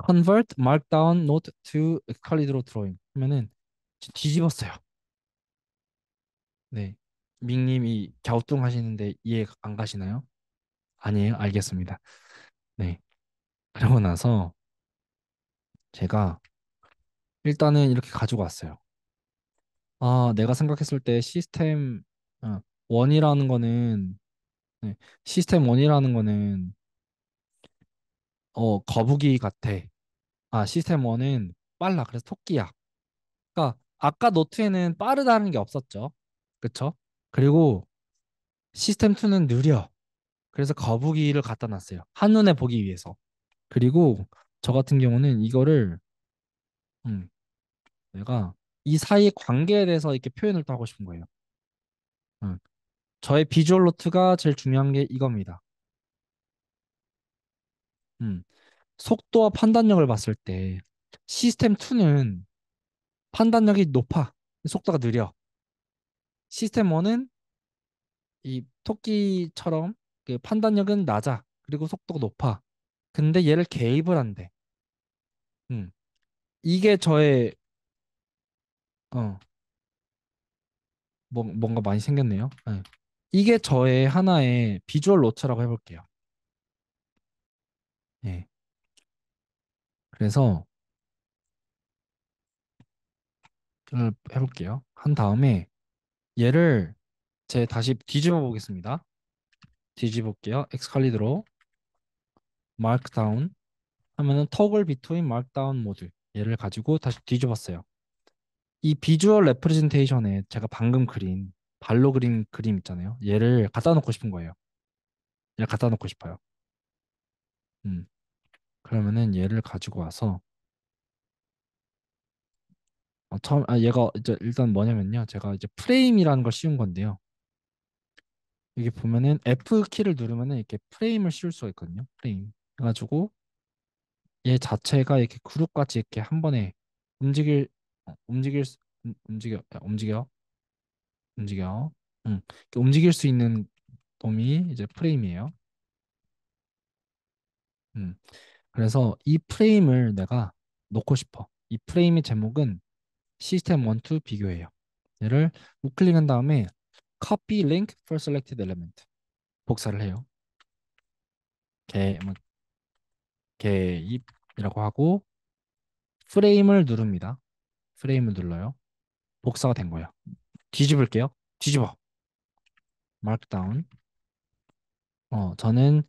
convert markdown note to 스칼리드로 drawing 하면은 뒤집었어요. 네. 밍님이 갸우뚱하시는데 이해 안 가시나요? 아니에요. 알겠습니다. 네. 그러고 나서 제가 일단은 이렇게 가지고 왔어요. 아, 내가 생각했을 때 시스템 어, 1이라는 거는 네, 시스템 1이라는 거는 거북이 같아. 아, 시스템 1은 빨라. 그래서 토끼야. 그러니까 아까 노트에는 빠르다는 게 없었죠. 그쵸? 그리고 시스템 2는 느려. 그래서 거북이를 갖다 놨어요. 한눈에 보기 위해서. 그리고 저 같은 경우는 이거를 음, 내가 이 사이 관계에 대해서 이렇게 표현을 또 하고 싶은 거예요. 음, 저의 비주얼 노트가 제일 중요한 게 이겁니다. 음, 속도와 판단력을 봤을 때 시스템 2는 판단력이 높아. 속도가 느려. 시스템 1은 이 토끼처럼 그 판단력은 낮아. 그리고 속도가 높아. 근데 얘를 개입을 한대. 음. 이게 저의 어, 뭔가 많이 생겼네요. 네. 이게 저의 하나의 비주얼 노트라고 해볼게요. 예. 그래서 이걸 해볼게요. 한 다음에 얘를 제 다시 뒤집어 보겠습니다. 뒤집어 볼게요. 엑스칼리드로 마크다운 하면은 toggle between markdown 모드 얘를 가지고 다시 뒤집었어요. 이 비주얼 레프레젠테이션에 제가 방금 그린 발로 그린 그림 있잖아요. 얘를 갖다 놓고 싶은 거예요. 얘를 갖다 놓고 싶어요. 음. 그러면은 얘를 가지고 와서 얘가 이제 일단 뭐냐면요. 제가 이제 프레임이라는 걸 씌운 건데요. 여기 보면은 F 키를 누르면은 이렇게 프레임을 씌울 수가 있거든요. 프레임. 해가지고 얘 자체가 이렇게 그룹 같이 이렇게 한 번에 움직일 움직일 움직여 움직여 움직여 이렇게 움직일 수 있는 놈이 이제 프레임이에요. 음. 그래서 이 프레임을 내가 놓고 싶어. 이 프레임의 제목은 시스템 1, 2 비교해요. 얘를 우클릭한 다음에 copy link for selected element 복사를 해요. 개, 뭐, 개입이라고 하고 프레임을 누릅니다. 프레임을 눌러요. 복사가 된 거예요. 뒤집을게요. 뒤집어. 마크다운. 저는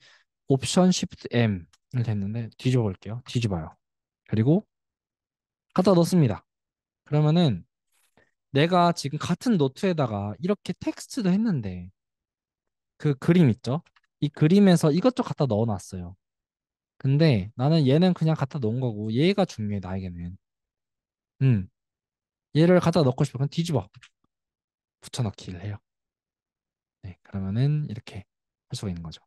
옵션 Shift M을 됐는데 뒤집어 볼게요. 뒤집어요. 그리고 갖다 넣습니다. 그러면은 내가 지금 같은 노트에다가 이렇게 텍스트도 했는데 그 그림 있죠? 이 그림에서 이것저것 갖다 넣어놨어요. 근데 나는 얘는 그냥 갖다 놓은 거고 얘가 중요해 나에게는. 음, 얘를 갖다 넣고 싶으면 뒤집어 붙여넣기를 해요. 네, 그러면은 이렇게 할 수가 있는 거죠.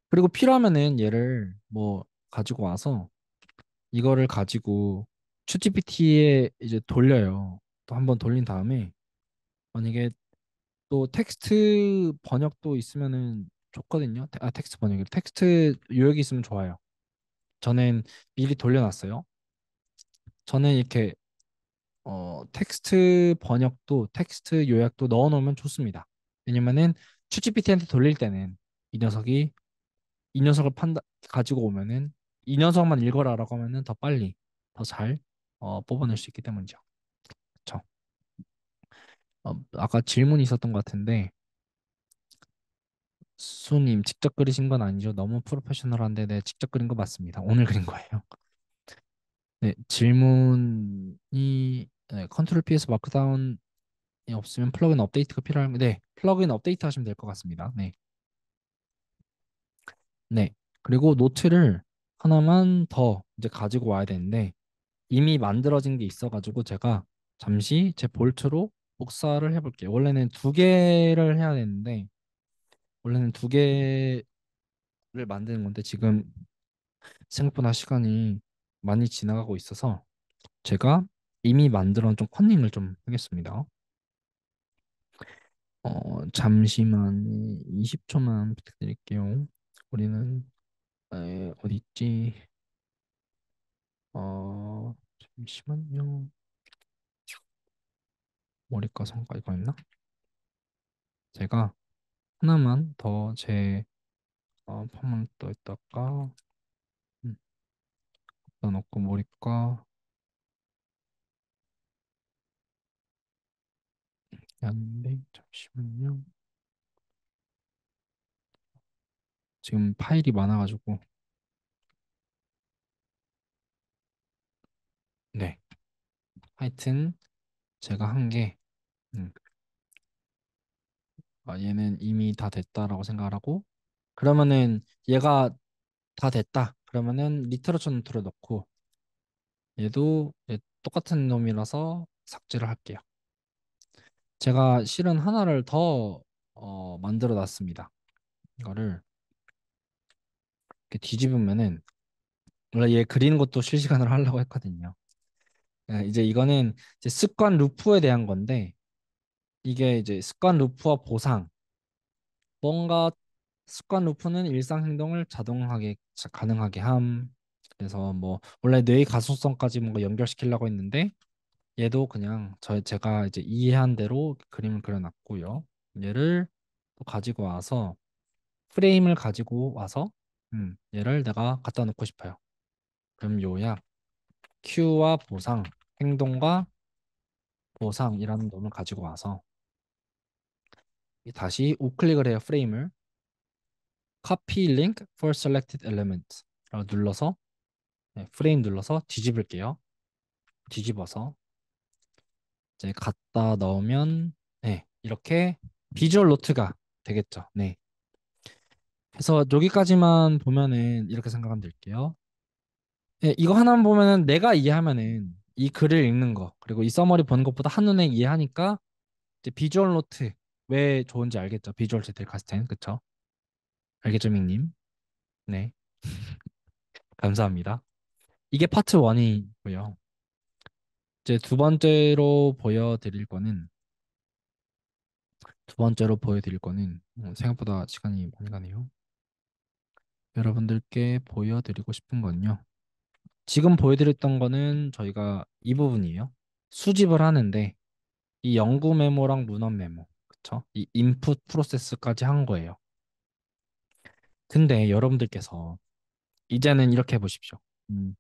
그리고 필요하면은 얘를 뭐 가지고 와서 이거를 가지고 챗GPT에 이제 돌려요. 또 한번 돌린 다음에 만약에 또 텍스트 번역도 있으면은 좋거든요. 텍스트 번역이 텍스트 요약이 있으면 좋아요. 저는 미리 돌려놨어요. 저는 이렇게 텍스트 번역도 텍스트 요약도 넣어놓으면 좋습니다. 왜냐면은 챗GPT한테 돌릴 때는 이 녀석이 이 녀석을 가지고 오면은 이 녀석만 읽어라라고 하면은 더 빨리 더 잘 뽑아낼 수 있기 때문이죠. 그렇죠. 아까 질문이 있었던 것 같은데 수님 직접 그리신 건 아니죠? 너무 프로페셔널한데 네 직접 그린 거 맞습니다. 오늘 그린 거예요. 네 질문이 네, 컨트롤 PS 마크다운이 없으면 플러그인 업데이트가 필요하면 네 플러그인 업데이트 하시면 될 것 같습니다. 네. 네. 그리고 노트를 하나만 더 이제 가지고 와야 되는데 이미 만들어진 게 있어가지고 제가 잠시 제 볼트로 복사를 해볼게요. 원래는 두 개를 해야 되는데 원래는 두 개를 만드는 건데 지금 생각보다 시간이 많이 지나가고 있어서 제가 이미 만들어 놓은 좀 컨닝을 좀 하겠습니다. 잠시만 20초만 부탁드릴게요. 우리는 어디 있지? 잠시만요. 머리과 성과 이거 있나? 제가 하나만 더 제 펌을 또 있다가 음, 넣어놓고 머리과 하는데 잠시만요. 지금 파일이 많아가지고 네. 하여튼 제가 한 게 얘는 이미 다 됐다라고 생각을 하고 그러면은 얘가 다 됐다. 그러면은 리터러처 노트를 넣고 얘도 똑같은 놈이라서 삭제를 할게요. 제가 실은 하나를 더 만들어 놨습니다. 이거를 이렇게 뒤집으면은 원래 얘 그리는 것도 실시간으로 하려고 했거든요. 이제 이거는 이제 습관 루프에 대한 건데 이게 이제 습관 루프와 보상 뭔가 습관 루프는 일상 행동을 자동하게 가능하게 함. 그래서 뭐 원래 뇌의 가소성까지 뭔가 연결시키려고 했는데 얘도 그냥 제가 이제 이해한 대로 그림을 그려놨고요. 얘를 또 가지고 와서 프레임을 가지고 와서 얘를 내가 갖다 놓고 싶어요. 그럼 요약 Q와 보상, 행동과 보상이라는 놈을 가지고 와서 다시 우클릭을 해요. 프레임을 Copy Link for Selected Element 라고 눌러서 프레임 눌러서 뒤집을게요. 뒤집어서 이제 갖다 넣으면 이렇게 비주얼 노트가 되겠죠. 네. 그래서 여기까지만 보면은 이렇게 생각하면 될게요. 이거 하나만 보면은 내가 이해하면은 이 글을 읽는 거 그리고 이 서머리 보는 것보다 한눈에 이해하니까 이제 비주얼 노트 왜 좋은지 알겠죠? 비주얼 제틀 카스텐 그쵸? 알겠죠, 밍님? 네, 감사합니다. 이게 파트 1이고요. 이제 두 번째로 보여드릴 거는 생각보다 시간이 많이 가네요. 여러분들께 보여드리고 싶은 건요. 지금 보여드렸던 거는 저희가 이 부분이에요. 수집을 하는데 이 연구 메모랑 문헌 메모, 그쵸? 이 인풋 프로세스까지 한 거예요. 근데 여러분들께서 이제는 이렇게 해보십시오. 음,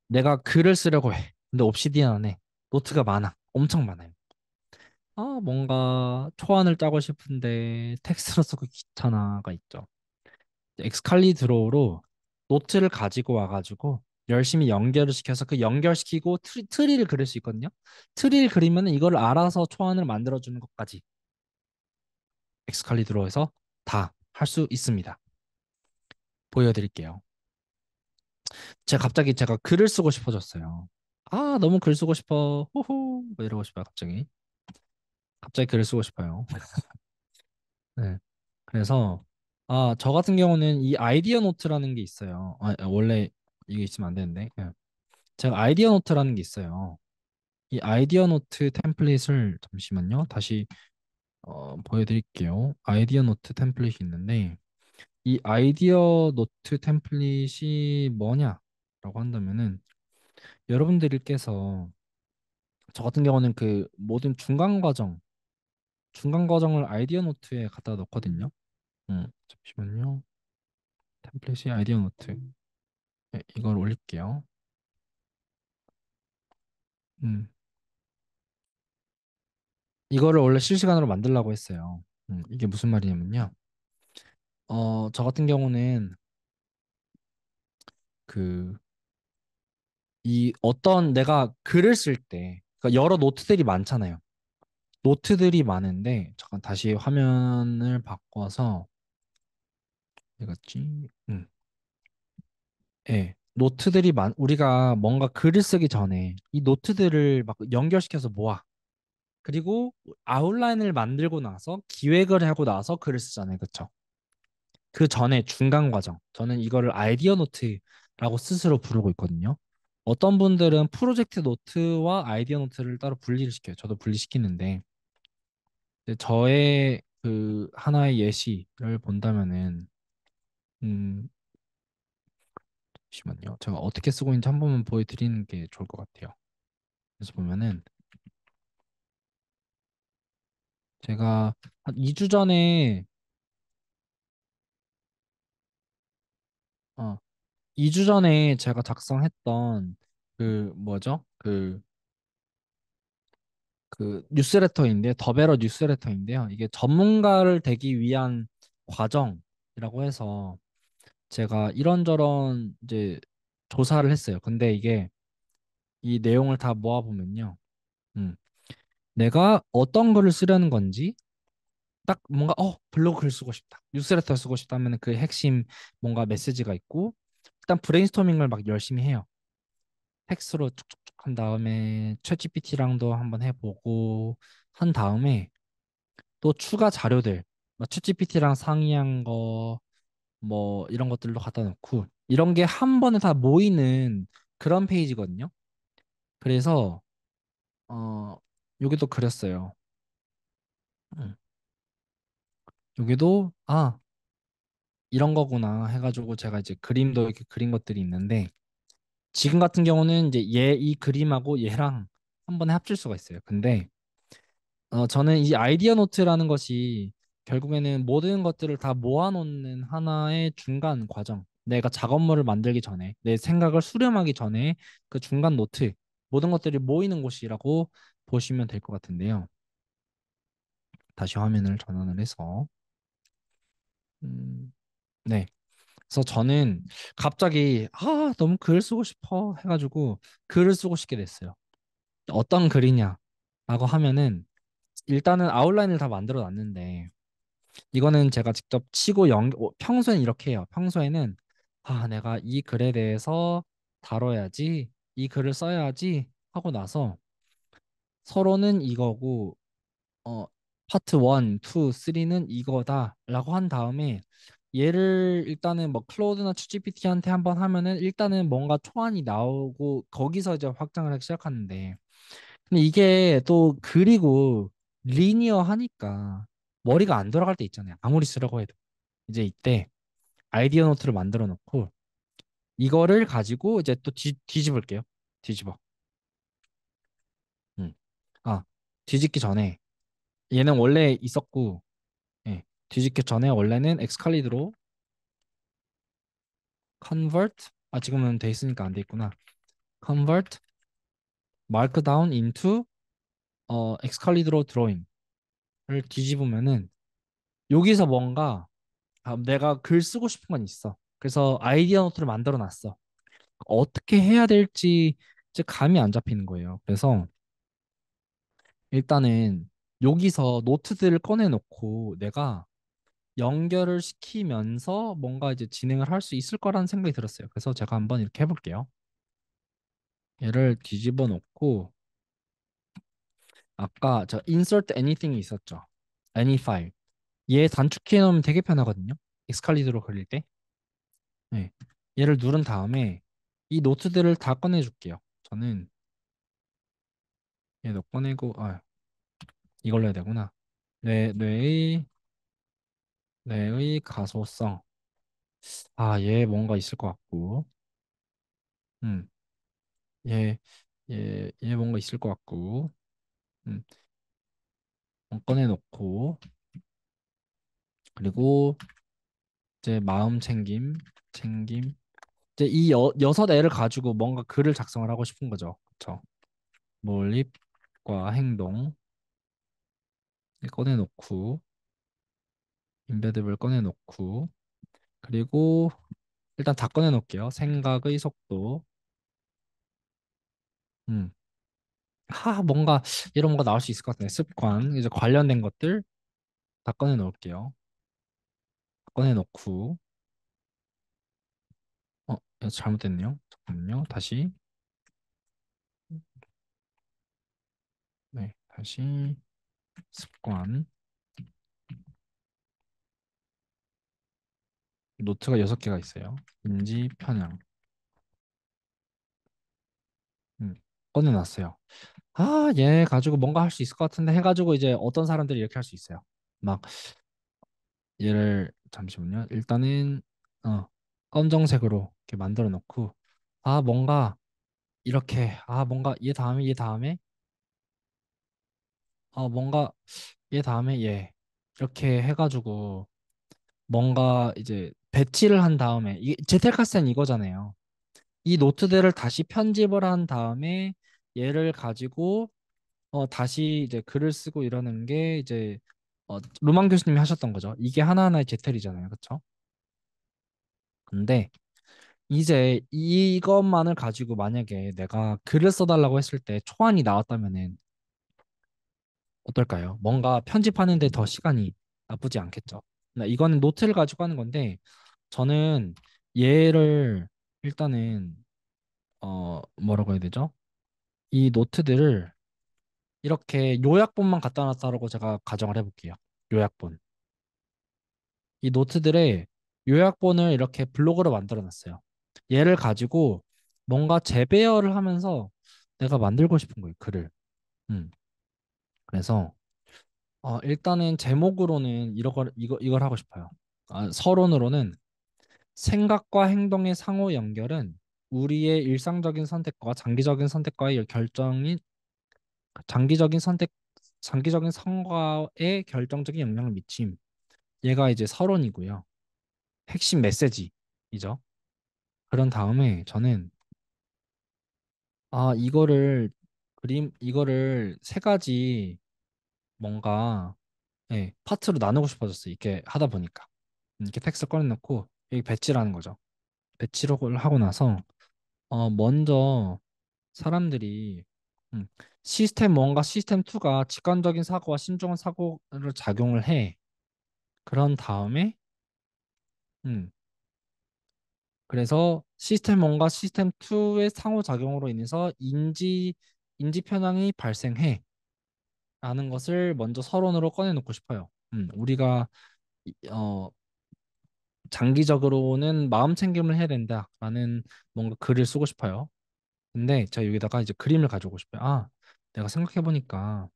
내가 글을 쓰려고 해. 근데 옵시디안 안에 노트가 많아. 엄청 많아요. 뭔가 초안을 짜고 싶은데 텍스트로 쓰고 귀찮아가 있죠. 엑스칼리 드로우로 노트를 가지고 와가지고 열심히 연결을 시켜서 그 연결시키고 트리를 그릴 수 있거든요. 트리를 그리면 이걸 알아서 초안을 만들어주는 것까지 엑스칼리 드로우에서 다 할 수 있습니다. 보여드릴게요. 제가 글을 쓰고 싶어졌어요. 너무 글 쓰고 싶어. 호호. 뭐 이러고 싶어요, 갑자기. 갑자기 글을 쓰고 싶어요. 네. 그래서 저 같은 경우는 이 아이디어 노트라는 게 있어요. 원래 이게 있으면 안 되는데. 제가 아이디어 노트라는 게 있어요. 이 아이디어 노트 템플릿을 잠시만요. 다시 보여드릴게요. 아이디어 노트 템플릿이 있는데 이 아이디어 노트 템플릿이 뭐냐라고 한다면은 여러분들께서 저 같은 경우는 그 모든 중간 과정을 아이디어 노트에 갖다 놓거든요. 잠시만요. 템플릿이 아이디어 노트. 이걸 올릴게요. 음, 이거를 원래 실시간으로 만들려고 했어요. 이게 무슨 말이냐면요. 저 같은 경우는 그 이 어떤 내가 글을 쓸 때, 그러니까 여러 노트들이 많잖아요. 노트들이 많은데 잠깐 다시 화면을 바꿔서 이거지. 노트들이 우리가 뭔가 글을 쓰기 전에 이 노트들을 막 연결시켜서 모아. 그리고 아웃라인을 만들고 나서 기획을 하고 나서 글을 쓰잖아요. 그렇죠? 그 전에 중간 과정. 저는 이거를 아이디어 노트 스스로 부르고 있거든요. 어떤 분들은 프로젝트 노트와 아이디어 노트를 따로 분리를 시켜요. 저도 분리시키는데 이제 저의 그 하나의 예시를 본다면은 음 잠시만요. 제가 어떻게 쓰고 있는지 한 번만 보여드리는 게 좋을 것 같아요. 그래서 보면은 제가 한 2주 전에 어 2주 전에 제가 작성했던 그 뭐죠? 그 뉴스레터인데 더베러 뉴스레터인데요. 이게 전문가를 되기 위한 과정이라고 해서 제가 이런저런 이제 조사를 했어요. 근데 이게 이 내용을 다 모아보면요. 음, 내가 어떤 글을 쓰려는 건지 딱 뭔가 블로그 글 쓰고 싶다. 뉴스레터 쓰고 싶다 하면 그 핵심 뭔가 메시지가 있고 일단 브레인스토밍을 막 열심히 해요. 텍스트로 쭉쭉쭉 한 다음에 챗GPT랑도 한번 해보고 한 다음에 또 추가 자료들 뭐 챗GPT랑 상의한 거 뭐 이런 것들도 갖다 놓고 이런 게 한 번에 다 모이는 그런 페이지거든요. 그래서 여기도 그렸어요. 음, 여기도 이런 거구나 해가지고 제가 이제 그림도 이렇게 그린 것들이 있는데 지금 같은 경우는 이제 얘 이 그림하고 얘랑 한 번에 합칠 수가 있어요. 근데 저는 이 아이디어 노트라는 것이 결국에는 모든 것들을 다 모아놓는 하나의 중간 과정. 내가 작업물을 만들기 전에, 내 생각을 수렴하기 전에 그 중간 노트, 모든 것들이 모이는 곳이라고 보시면 될 것 같은데요. 다시 화면을 전환을 해서, 네. 그래서 저는 갑자기, 너무 글 쓰고 싶어 해가지고 글을 쓰고 싶게 됐어요. 어떤 글이냐라고 하면은 일단은 아웃라인을 다 만들어 놨는데 이거는 제가 직접 치고 평소에는 이렇게 해요. 평소에는 내가 이 글에 대해서 다뤄야지, 이 글을 써야지 하고 나서 서론은 이거고 파트 1, 2, 3는 이거다라고 한 다음에 얘를 일단은 뭐 클로드나 챗GPT한테 한번 하면은 일단은 뭔가 초안이 나오고 거기서 이제 확장을 하기 시작하는데 근데 이게 또 그리고 리니어 하니까 머리가 안 돌아갈 때 있잖아요. 아무리 쓰라고 해도. 이제 이때 아이디어 노트를 만들어 놓고 이거를 가지고 이제 또 뒤집을게요. 뒤집어. 음. 아, 뒤집기 전에 얘는 원래 있었고 예. 뒤집기 전에 원래는 엑스칼리드로 convert 지금은 돼 있으니까 안 돼 있구나. convert markdown into 엑스칼리드로 drawing을 뒤집으면은 여기서 뭔가 내가 글 쓰고 싶은 건 있어. 그래서 아이디어 노트를 만들어 놨어. 어떻게 해야 될지 이제 감이 안 잡히는 거예요. 그래서 일단은 여기서 노트들을 꺼내 놓고 내가 연결을 시키면서 뭔가 이제 진행을 할 수 있을 거라는 생각이 들었어요. 그래서 제가 한번 이렇게 해볼게요. 얘를 뒤집어 놓고 아까 저 insert anything이 있었죠. any file. 얘 단축키에 넣으면 되게 편하거든요. 엑스칼리드로 그릴 때. 네. 얘를 누른 다음에 이 노트들을 다 꺼내줄게요. 저는 얘도 꺼내고 이걸로 해야 되구나. 뇌의 가소성. 얘 뭔가 있을 것 같고. 음. 얘 뭔가 있을 것 같고. 음. 꺼내놓고 그리고 이제 마음 챙김. 이제 이 여섯 애를 가지고 뭔가 글을 작성을 하고 싶은 거죠. 그렇죠? 몰입과 행동 꺼내놓고 임베드블 꺼내놓고 그리고 일단 다 꺼내놓을게요. 생각의 속도. 음. 뭔가 이런 거 나올 수 있을 것 같네. 습관 이제 관련된 것들 다 꺼내놓을게요. 꺼내놓고 이거 잘못됐네요. 잠깐만요. 다시 네 다시 습관 노트가 6개가 있어요. 인지 편향. 꺼내놨어요. 아, 얘 가지고 뭔가 할 수 있을 것 같은데 해가지고 이제 어떤 사람들이 이렇게 할 수 있어요. 막 얘를 잠시만요. 일단은 어 검정색으로 이렇게 만들어 놓고 아 뭔가 이렇게 아 뭔가 얘 다음에 뭔가 얘 다음에 얘 이렇게 해가지고 뭔가 이제 배치를 한 다음에 이 제텔카스는 이거잖아요. 이 노트들을 다시 편집을 한 다음에 얘를 가지고 다시 이제 글을 쓰고 이러는 게 이제 루망 교수님이 하셨던 거죠. 이게 하나하나의 제텔이잖아요. 그렇죠? 근데 이제 이것만을 가지고 만약에 내가 글을 써달라고 했을 때 초안이 나왔다면은 어떨까요? 뭔가 편집하는데 더 시간이 나쁘지 않겠죠. 이거는 노트를 가지고 하는 건데 저는 얘를 일단은 뭐라고 해야 되죠? 이 노트들을 이렇게 요약본만 갖다 놨다라고 제가 가정을 해볼게요. 요약본. 이 노트들의 요약본을 이렇게 블로그로 만들어 놨어요. 얘를 가지고 뭔가 재배열을 하면서 내가 만들고 싶은 거예요, 글을. 음. 그래서 일단은 제목으로는 이걸 하고 싶어요. 서론으로는 생각과 행동의 상호 연결은 우리의 일상적인 선택과 장기적인 선택, 장기적인 성과에 결정적인 영향을 미침. 얘가 이제 서론이고요. 핵심 메시지이죠. 그런 다음에 저는 이거를 세 가지 뭔가 파트로 나누고 싶어졌어요. 이렇게 하다 보니까 이렇게 텍스트 꺼내놓고 여기 배치라는 거죠. 배치를 하고 나서 먼저 사람들이 음, 시스템 1과 시스템 2가 직관적인 사고와 신중한 사고를 작용을 해. 그런 다음에 음, 그래서 시스템 1과 시스템 2의 상호작용으로 인해서 인지 편향이 발생해. 라는 것을 먼저 서론으로 꺼내놓고 싶어요. 우리가 어, 장기적으로는 마음 챙김을 해야 된다라는 뭔가 글을 쓰고 싶어요. 근데 제가 여기다가 이제 그림을 가져오고 싶어요. 내가 생각해보니까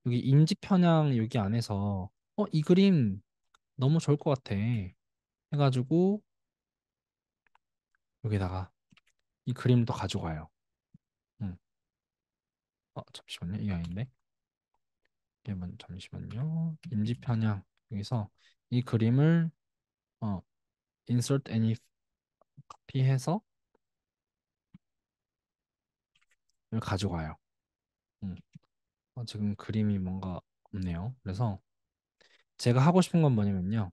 여기 인지 편향 여기 안에서 이 그림 너무 좋을 것 같아. 해가지고 여기다가 이 그림도 가져가요. 음. 잠시만요. 이게 아닌데. 잠시만요. 인지 편향 여기서 이 그림을 어, insert any copy해서 이걸 가져가요. 음. 지금 그림이 뭔가 없네요. 그래서 제가 하고 싶은 건 뭐냐면요.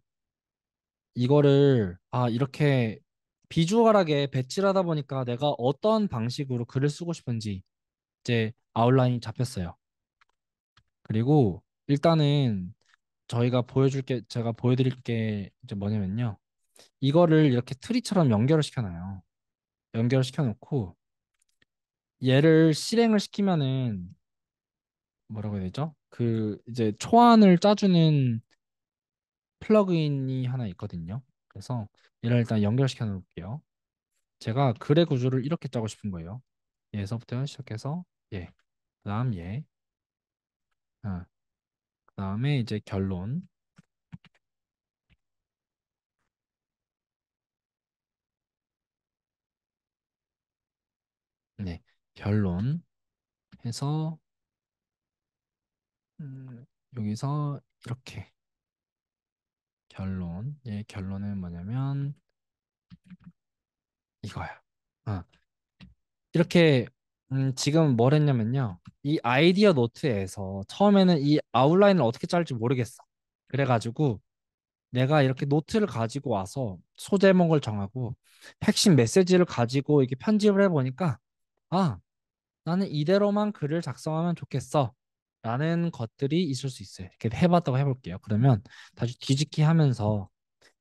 이거를 이렇게 비주얼하게 배치를 하다 보니까 내가 어떤 방식으로 글을 쓰고 싶은지 이제 아웃라인이 잡혔어요. 그리고 일단은 제가 보여드릴 게 이제 뭐냐면요. 이거를 이렇게 트리처럼 연결을 시켜놔요. 연결을 시켜놓고 얘를 실행을 시키면은 뭐라고 해야 되죠? 그 이제 초안을 짜주는 플러그인이 하나 있거든요. 그래서 얘를 일단 연결시켜 놓을게요. 제가 글의 구조를 이렇게 짜고 싶은 거예요. 얘서부터 시작해서 얘, 그다음 얘, 그다음에 이제 결론, 네, 결론 해서 여기서 이렇게 얘 결론은 뭐냐면 이거야. 어, 이렇게 지금 뭘 했냐면요. 이 아이디어 노트에서 처음에는 이 아웃라인을 어떻게 짤지 모르겠어. 그래가지고 내가 이렇게 노트를 가지고 와서 소제목을 정하고 핵심 메시지를 가지고 이렇게 편집을 해보니까 아, 나는 이대로만 글을 작성하면 좋겠어. 라는 것들이 있을 수 있어요. 이렇게 해봤다고 해볼게요. 그러면 다시 뒤집기 하면서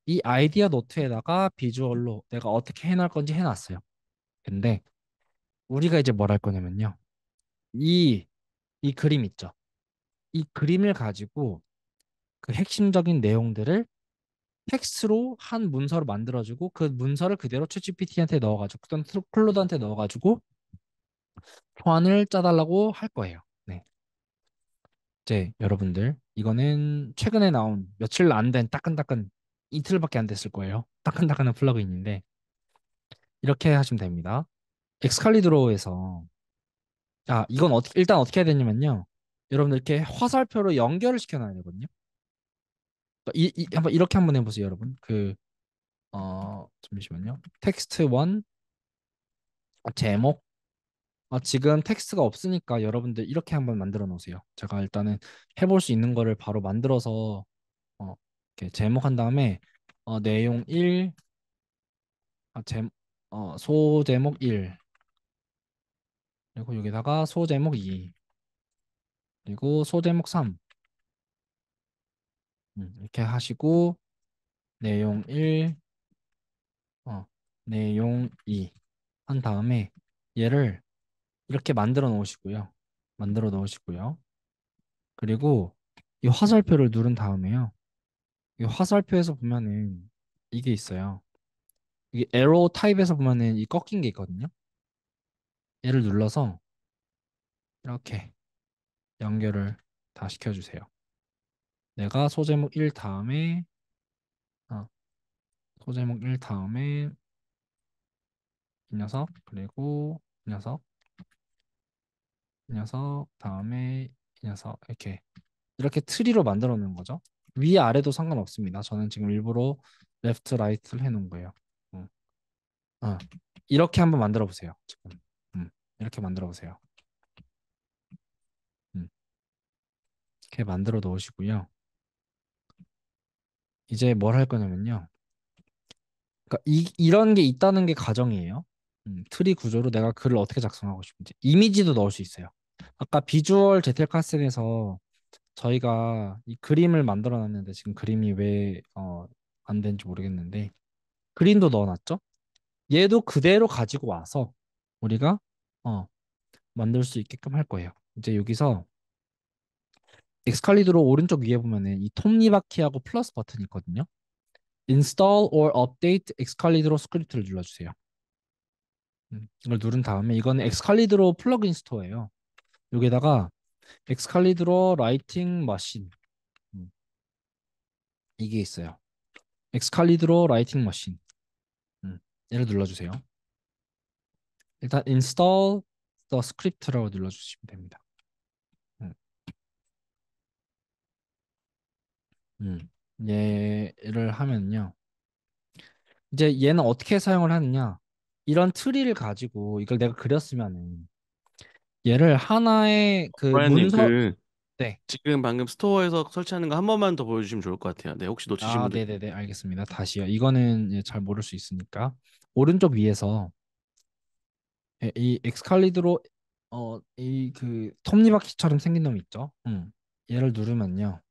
이 아이디어 노트에다가 비주얼로 내가 어떻게 해놓을 건지 해놨어요. 근데 우리가 이제 뭘 할 거냐면요. 이, 이 그림 있죠. 이 그림을 가지고 그 핵심적인 내용들을 텍스트로 한 문서를 만들어주고 그 문서를 그대로 챗GPT한테 넣어가지고 또는 클로드한테 넣어가지고 초안을 짜달라고 할 거예요. 네. 이제 여러분들 이거는 최근에 나온 며칠 안 된 따끈따끈 이틀밖에 안 됐을 거예요. 따끈따끈한 플러그인인데 이렇게 하시면 됩니다. 엑스칼리드로에서 이건 어떻게 일단 어떻게 해야 되냐면요. 여러분들 이렇게 화살표로 연결을 시켜놔야 되거든요. 한번 이렇게 한번 해보세요, 여러분. 잠시만요. 텍스트 1 제목. 지금 텍스트가 없으니까 여러분들 이렇게 한번 만들어 놓으세요. 제가 일단은 해볼 수 있는 거를 바로 만들어서 어, 이렇게 제목 한 다음에 내용 1, 소제목 1, 그리고 여기다가 소제목 2, 그리고 소제목 3 이렇게 하시고 내용 1, 어, 내용 2 한 다음에 얘를 이렇게 만들어 놓으시고요. 그리고 이 화살표를 누른 다음에요. 이 화살표에서 보면은 이게 있어요. 이게 에로 타입에서 보면은 이 꺾인 게 있거든요. 얘를 눌러서 이렇게 연결을 다 시켜주세요. 내가 소제목 1 다음에 어, 소제목 1 다음에 이 녀석 그리고 이 녀석 이 녀석 다음에 이 녀석 이렇게 트리로 만들어 놓은 거죠. 위 아래도 상관없습니다. 저는 지금 일부러 레프트 라이트를 해놓은 거예요. 음, 어, 이렇게 한번 만들어 보세요. 지금 이렇게 만들어 보세요. 음, 이렇게 만들어 놓으시고요. 이제 뭘 할 거냐면요. 그러니까 이런 게 있다는 게 가정이에요. 트리 구조로 내가 글을 어떻게 작성하고 싶은지 이미지도 넣을 수 있어요. 아까 비주얼 제텔카센에서 저희가 이 그림을 만들어 놨는데 지금 그림이 왜 안 되는지 모르겠는데 그림도 넣어놨죠? 얘도 그대로 가지고 와서 우리가 어, 만들 수 있게끔 할 거예요. 이제 여기서 엑스칼리드로 오른쪽 위에 보면은 이 톱니바퀴하고 플러스 버튼이 있거든요. Install or update 엑스칼리드로 스크립트를 눌러주세요. 이걸 누른 다음에 이건 엑스칼리드로 플러그인 스토어예요. 여기다가 엑스칼리드로 라이팅 머신 이게 있어요. 엑스칼리드로 라이팅 머신 얘를 눌러주세요. 일단 install the script라고 눌러주시면 됩니다. 음, 음. 얘를 하면요. 이제 얘는 어떻게 사용을 하느냐? 이런 트리를 가지고 이걸 내가 그렸으면은 얘를 하나의 그 브라이언님, 문서 네. 지금 방금 스토어에서 설치하는 거 한 번만 더 보여주시면 좋을 것 같아요. 네, 혹시 놓치신 분들. 네네네, 알겠습니다. 다시요. 이거는 잘 모를 수 있으니까 오른쪽 위에서 이 엑스칼리드로 이 그 톱니바퀴처럼 생긴 놈 있죠? 얘를 누르면요.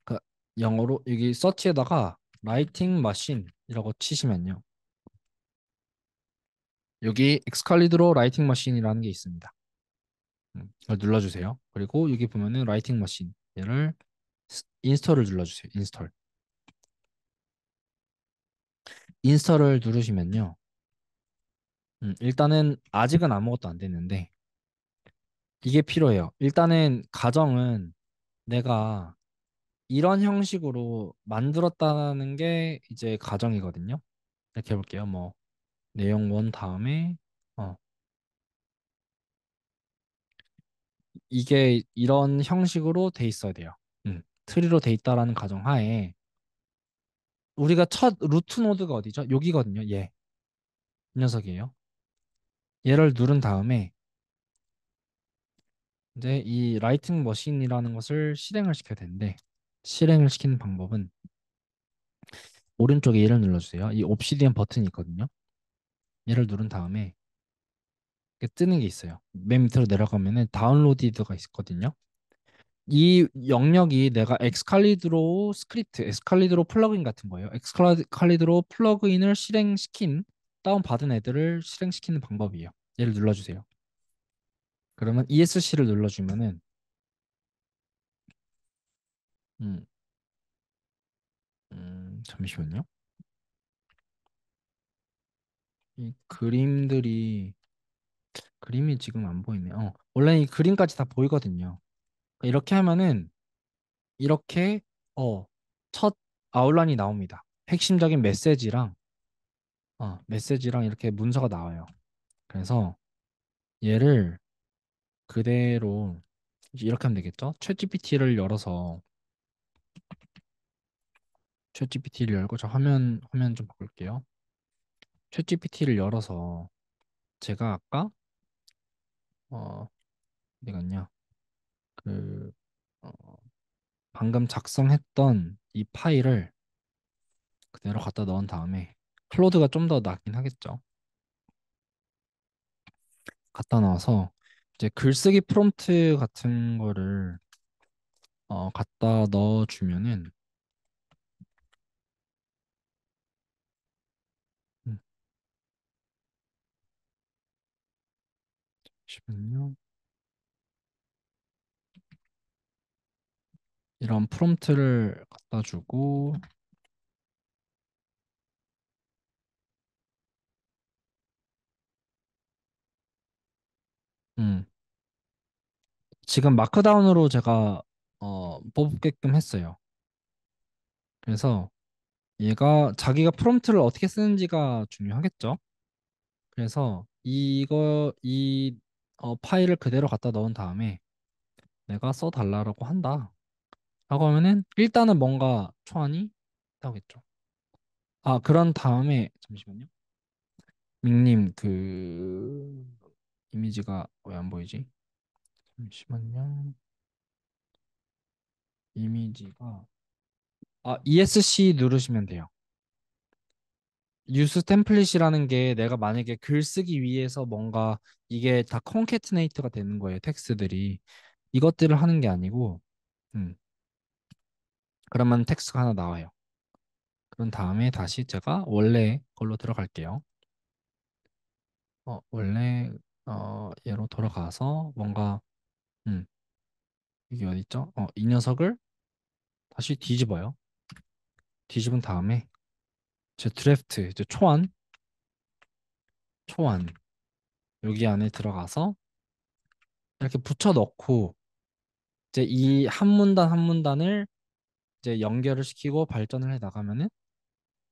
그 영어로 여기 서치에다가 라이팅 머신이라고 치시면요. 여기 엑스칼리드로 라이팅 머신이라는 게 있습니다. 이걸 눌러주세요. 그리고 여기 보면은 라이팅 머신 얘를 인스톨을 눌러주세요. 인스톨을 누르시면요. 일단은 아직은 아무것도 안 됐는데 이게 필요해요. 일단은 가정은 내가 이런 형식으로 만들었다는 게 이제 가정이거든요. 이렇게 해볼게요. 뭐 내용 원 다음에 어 이게 이런 형식으로 돼 있어야 돼요. 트리로 돼 있다라는 가정하에 우리가 첫 루트 노드가 어디죠? 여기거든요. 이 녀석이에요. 얘를 누른 다음에 이제 이 라이팅 머신이라는 것을 실행을 시켜야 되는데 실행을 시키는 방법은 오른쪽에 얘를 눌러주세요. 이 옵시디언 버튼이 있거든요. 얘를 누른 다음에 이렇게 뜨는 게 있어요. 맨 밑으로 내려가면은 다운로디드가 있거든요. 이 영역이 내가 엑스칼리드로 스크립트, 엑스칼리드로 플러그인 같은 거예요. 엑스칼리드로 플러그인을 실행시킨 다운받은 애들을 실행시키는 방법이에요. 얘를 눌러주세요. 그러면 ESC를 눌러주면은 음, 잠시만요. 이 그림들이 그림이 지금 안 보이네. 원래 이 그림까지 다 보이거든요. 이렇게 하면은 이렇게 어, 첫 아웃라인이 나옵니다. 핵심적인 메시지랑 이렇게 문서가 나와요. 그래서 얘를 그대로 이제 이렇게 하면 되겠죠? 챗GPT를 열고 저 화면 좀 바꿀게요. 챗GPT를 열어서 제가 아까 어디 갔냐? 그 어, 방금 작성했던 이 파일을 그대로 갖다 넣은 다음에 클로드가 좀 더 낫긴 하겠죠. 갖다 넣어서 이제 글쓰기 프롬프트 같은 거를 갖다 넣어주면은 음, 잠시만요. 이런 프롬프트를 갖다 주고 음, 지금 마크다운으로 제가 뽑게끔 했어요. 그래서 얘가 자기가 프롬프트를 어떻게 쓰는지가 중요하겠죠. 그래서 이 파일을 그대로 갖다 넣은 다음에 내가 써달라고 한다. 라고 하면은 일단은 뭔가 초안이 나오겠죠. 그런 다음에 잠시만요. 밍님 그 이미지가 왜 안 보이지? 잠시만요. 이미지가 ESC 누르시면 돼요. 유스 템플릿이라는 게 내가 만약에 글 쓰기 위해서 뭔가 이게 다 컨캐트네이트가 되는 거예요. 텍스트들이 이것들을 하는 게 아니고 음, 그러면 텍스트가 하나 나와요. 그런 다음에 다시 제가 원래 걸로 들어갈게요. 원래 얘로 돌아가서 뭔가 음, 이게 어디 있죠? 이 녀석을 다시 뒤집어요. 뒤집은 다음에 제 드래프트, 이제 초안 여기 안에 들어가서 이렇게 붙여 넣고 이제 이 한 문단 한 문단을 이제 연결을 시키고 발전을 해 나가면은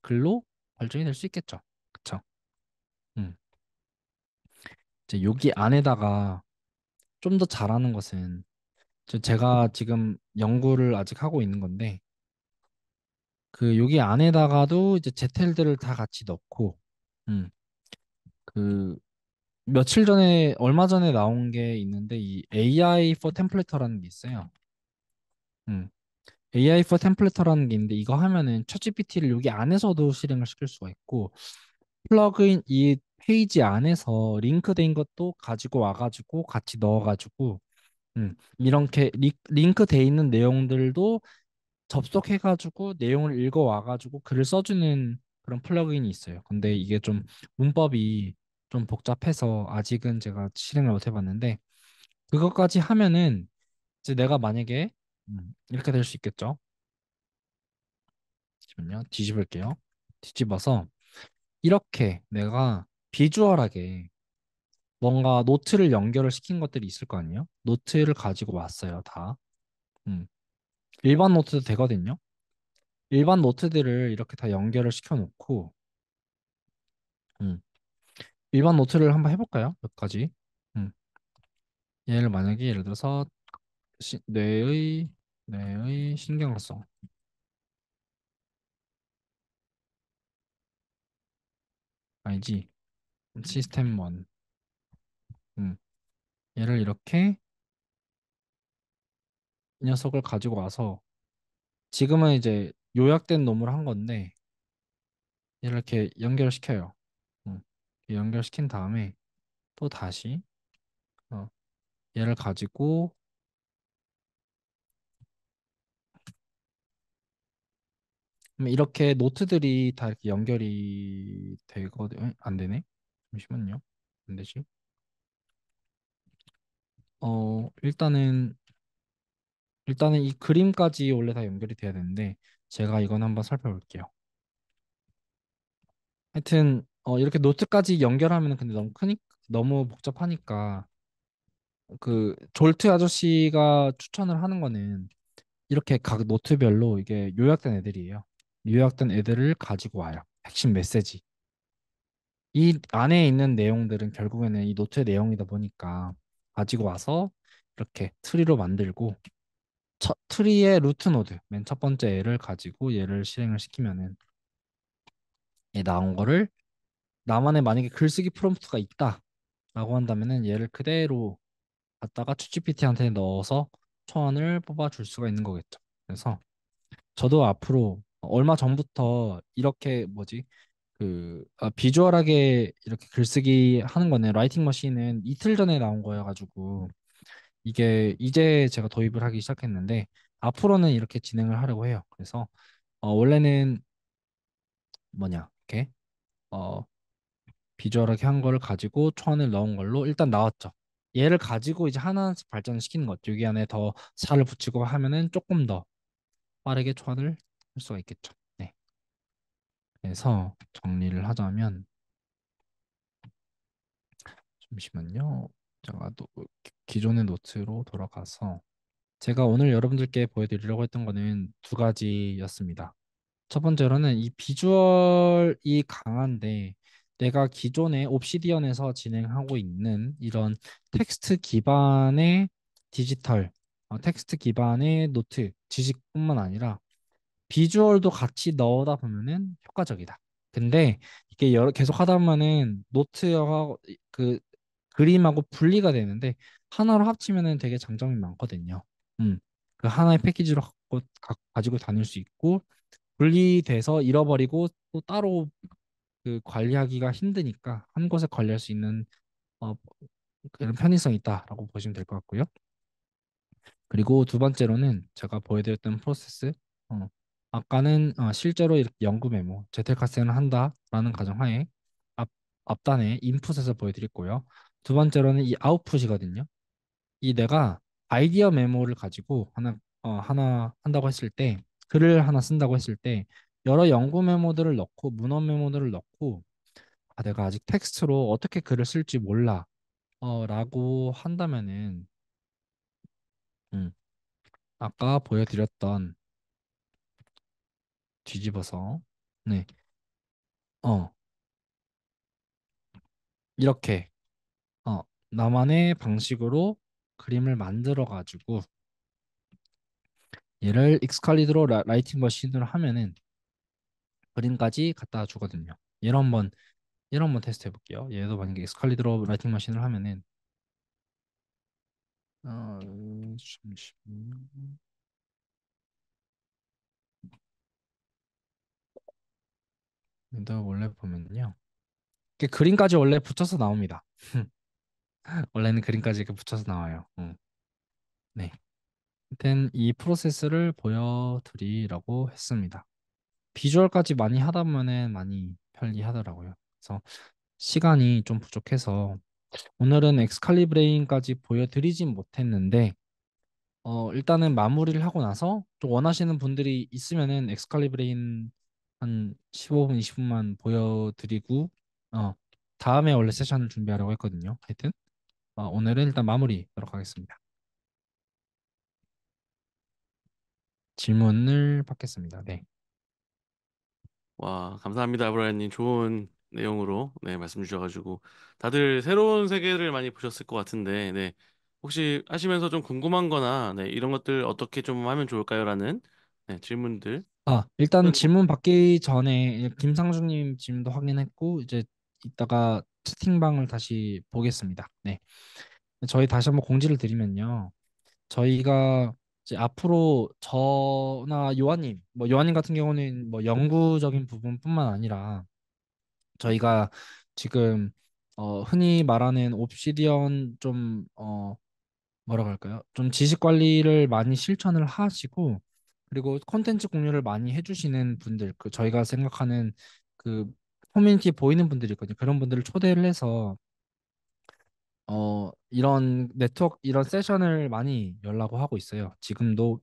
글로 발전이 될 수 있겠죠. 그쵸? 음. 이제 여기 안에다가 좀 더 잘하는 것은 제가 지금 연구를 아직 하고 있는 건데 그 여기 안에다가도 이제 제텔들을 다 같이 넣고 음. 그 며칠 전에 얼마 전에 나온 게 있는데 이 AI for Template라는 게 있어요. 음. AI for Template라는 게 있는데 이거 하면은 챗GPT를 여기 안에서도 실행을 시킬 수가 있고 플러그인 이 페이지 안에서 링크된 것도 가지고 와가지고 같이 넣어가지고 이렇게 링크돼 있는 내용들도 접속해가지고 내용을 읽어와가지고 글을 써주는 그런 플러그인이 있어요. 근데 이게 좀 문법이 좀 복잡해서 아직은 제가 실행을 못 해봤는데 그것까지 하면은 이제 내가 만약에 이렇게 될 수 있겠죠. 잠시만요. 뒤집을게요. 뒤집어서 이렇게 내가 비주얼하게 뭔가 노트를 연결을 시킨 것들이 있을 거 아니에요? 노트를 가지고 왔어요, 다. 음. 일반 노트도 되거든요. 일반 노트들을 이렇게 다 연결을 시켜놓고, 음. 일반 노트를 한번 해볼까요? 몇 가지. 음. 얘를 만약에 예를 들어서 뇌의 신경성, 알지? 시스템 1. 음. 얘를 이렇게 이 녀석을 가지고 와서 지금은 이제 요약된 놈을 한 건데 얘를 이렇게 연결시켜요. 음. 연결시킨 다음에 또 다시 어, 얘를 가지고 이렇게 노트들이 다 이렇게 연결이 되거든. 안 되네. 잠시만요. 안 되지. 일단은 이 그림까지 원래 다 연결이 돼야 되는데 제가 이건 한번 살펴볼게요. 하여튼 이렇게 노트까지 연결하면 근데 너무 크니 너무 복잡하니까 그 졸트 아저씨가 추천을 하는 거는 이렇게 각 노트별로 이게 요약된 애들이에요. 요약된 애들을 가지고 와요. 핵심 메시지. 이 안에 있는 내용들은 결국에는 이 노트의 내용이다 보니까 가지고 와서 이렇게 트리로 만들고 트리의 루트 노드 맨 첫 번째 애를 가지고 얘를 실행을 시키면은 얘 나온 거를 나만의 만약에 글쓰기 프롬프트가 있다라고 한다면은 얘를 그대로 갖다가 챗GPT한테 넣어서 초안을 뽑아줄 수가 있는 거겠죠. 그래서 저도 앞으로 얼마 전부터 이렇게 뭐지 비주얼하게 이렇게 글쓰기 하는 거는 라이팅 머신은 이틀 전에 나온 거여가지고 이게 이제 제가 도입을 하기 시작했는데 앞으로는 이렇게 진행을 하려고 해요. 그래서 원래는 뭐냐 이렇게 어, 비주얼하게 한 거를 가지고 초안을 넣은 걸로 일단 나왔죠. 얘를 가지고 이제 하나씩 발전을 시키는 거죠. 여기 안에 더 살을 붙이고 하면은 조금 더 빠르게 초안을 할 수가 있겠죠. 네. 그래서 정리를 하자면 잠시만요. 제가 또 기존의 노트로 돌아가서 제가 오늘 여러분들께 보여드리려고 했던 거는 두 가지였습니다. 첫 번째로는 이 비주얼이 강한데 내가 기존에 옵시디언에서 진행하고 있는 이런 텍스트 기반의 디지털, 텍스트 기반의 노트 지식뿐만 아니라 비주얼도 같이 넣어다 보면은 효과적이다. 근데 이게 계속 하다 보면은 노트하고 그 그림하고 분리가 되는데 하나로 합치면은 되게 장점이 많거든요. 음, 그 하나의 패키지로 가지고 다닐 수 있고 분리돼서 잃어버리고 또 따로 그 관리하기가 힘드니까 한 곳에 관리할 수 있는 어, 그런 편의성이 있다라고 보시면 될 것 같고요. 그리고 두 번째로는 제가 보여드렸던 프로세스. 어, 아까는 실제로 이렇게 연구 메모, 재택학생을 한다라는 가정하에 앞, 앞단에 인풋에서 보여드렸고요. 두 번째로는 이 아웃풋이거든요. 이 내가 아이디어 메모를 가지고 하나 한다고 했을 때, 글을 하나 쓴다고 했을 때, 여러 연구 메모들을 넣고, 문헌 메모들을 넣고, 내가 아직 텍스트로 어떻게 글을 쓸지 몰라. 라고 한다면은, 음, 아까 보여드렸던 뒤집어서 네, 어 이렇게 나만의 방식으로 그림을 만들어 가지고 얘를 익스칼리드로 라이팅 머신으로 하면은 그림까지 갖다 주거든요. 얘를 한번 테스트 해볼게요. 얘도 만약에 익스칼리드로 라이팅 머신을 하면은 잠시만요. 얘도 원래 보면요. 이게 그림까지 원래 붙여서 나옵니다. 원래는 그림까지 이렇게 붙여서 나와요. 네. 하여튼 이 프로세스를 보여드리려고 했습니다. 비주얼까지 많이 하다 보면은 많이 편리하더라고요. 그래서 시간이 좀 부족해서 오늘은 엑스칼리브레인까지 보여드리진 못했는데 일단은 마무리를 하고 나서 좀 원하시는 분들이 있으면은 엑스칼리브레인 한 15분, 20분만 보여드리고 어, 다음에 원래 세션을 준비하려고 했거든요. 하여튼 오늘은 일단 마무리하도록 하겠습니다. 질문을 받겠습니다. 네. 와, 감사합니다, 브라이언님. 좋은 내용으로 네, 말씀 주셔가지고 다들 새로운 세계를 많이 보셨을 것 같은데, 네. 혹시 하시면서 좀 궁금한 거나 네, 이런 것들 어떻게 좀 하면 좋을까요? 라는 네, 질문들. 일단 혹은 뭐, 질문 받기 전에 김상준님 질문도 확인했고 이제 이따가 채팅방을 다시 보겠습니다. 네. 저희 다시 한번 공지를 드리면요. 저희가 이제 앞으로 저나 요한님, 뭐 요한님 같은 경우는 뭐 연구적인 부분뿐만 아니라 저희가 지금 흔히 말하는 옵시디언 뭐라고 할까요? 좀 지식 관리를 많이 실천을 하시고 그리고 콘텐츠 공유를 많이 해주시는 분들, 그 저희가 생각하는 그 커뮤니티에 보이는 분들이 있거든요. 그런 분들을 초대를 해서 이런 네트워크 이런 세션을 많이 열라고 하고 있어요. 지금도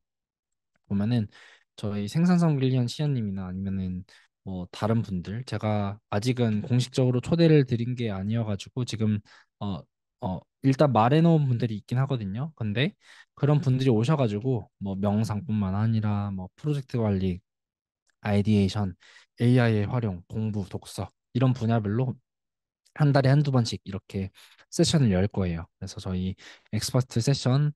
보면은 저희 생산성 빌리언 시연님이나 아니면은 뭐 다른 분들 제가 아직은 공식적으로 초대를 드린 게 아니어가지고 지금 어, 일단 말해놓은 분들이 있긴 하거든요. 근데 그런 분들이 오셔가지고 뭐 명상뿐만 아니라 뭐 프로젝트 관리, 아이디에이션, AI의 활용, 공부, 독서 이런 분야별로 한 달에 한두 번씩 이렇게 세션을 열 거예요. 그래서 저희 엑스퍼트 세션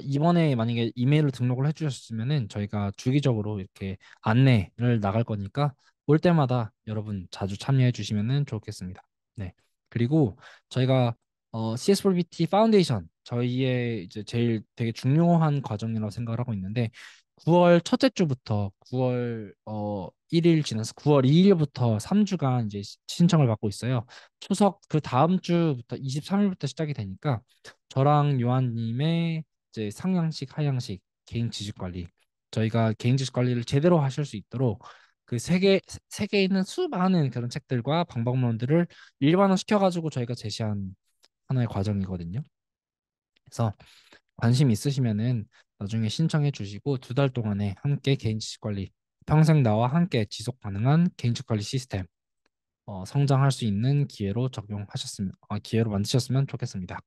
이번에 만약에 이메일로 등록을 해주셨으면은 저희가 주기적으로 이렇게 안내를 나갈 거니까 올 때마다 여러분 자주 참여해 주시면은 좋겠습니다. 네. 그리고 저희가 CS4BT 파운데이션 저희의 이제 제일 되게 중요한 과정이라고 생각을 하고 있는데 9월 첫째 주부터 9월 1일 지나서 9월 2일부터 3주간 이제 신청을 받고 있어요. 추석 그 다음 주부터 23일부터 시작이 되니까 저랑 요한님의 이제 상향식, 하향식, 개인 지식 관리 저희가 개인 지식 관리를 제대로 하실 수 있도록 그 세계에 있는 수많은 그런 책들과 방법론들을 일반화 시켜가지고 저희가 제시한 하나의 과정이거든요. 그래서 관심 있으시면은 나중에 신청해 주시고 2달 동안에 함께 개인 지식 관리 평생 나와 함께 지속 가능한 개인 지식 관리 시스템 성장할 수 있는 기회로 만드셨으면 좋겠습니다.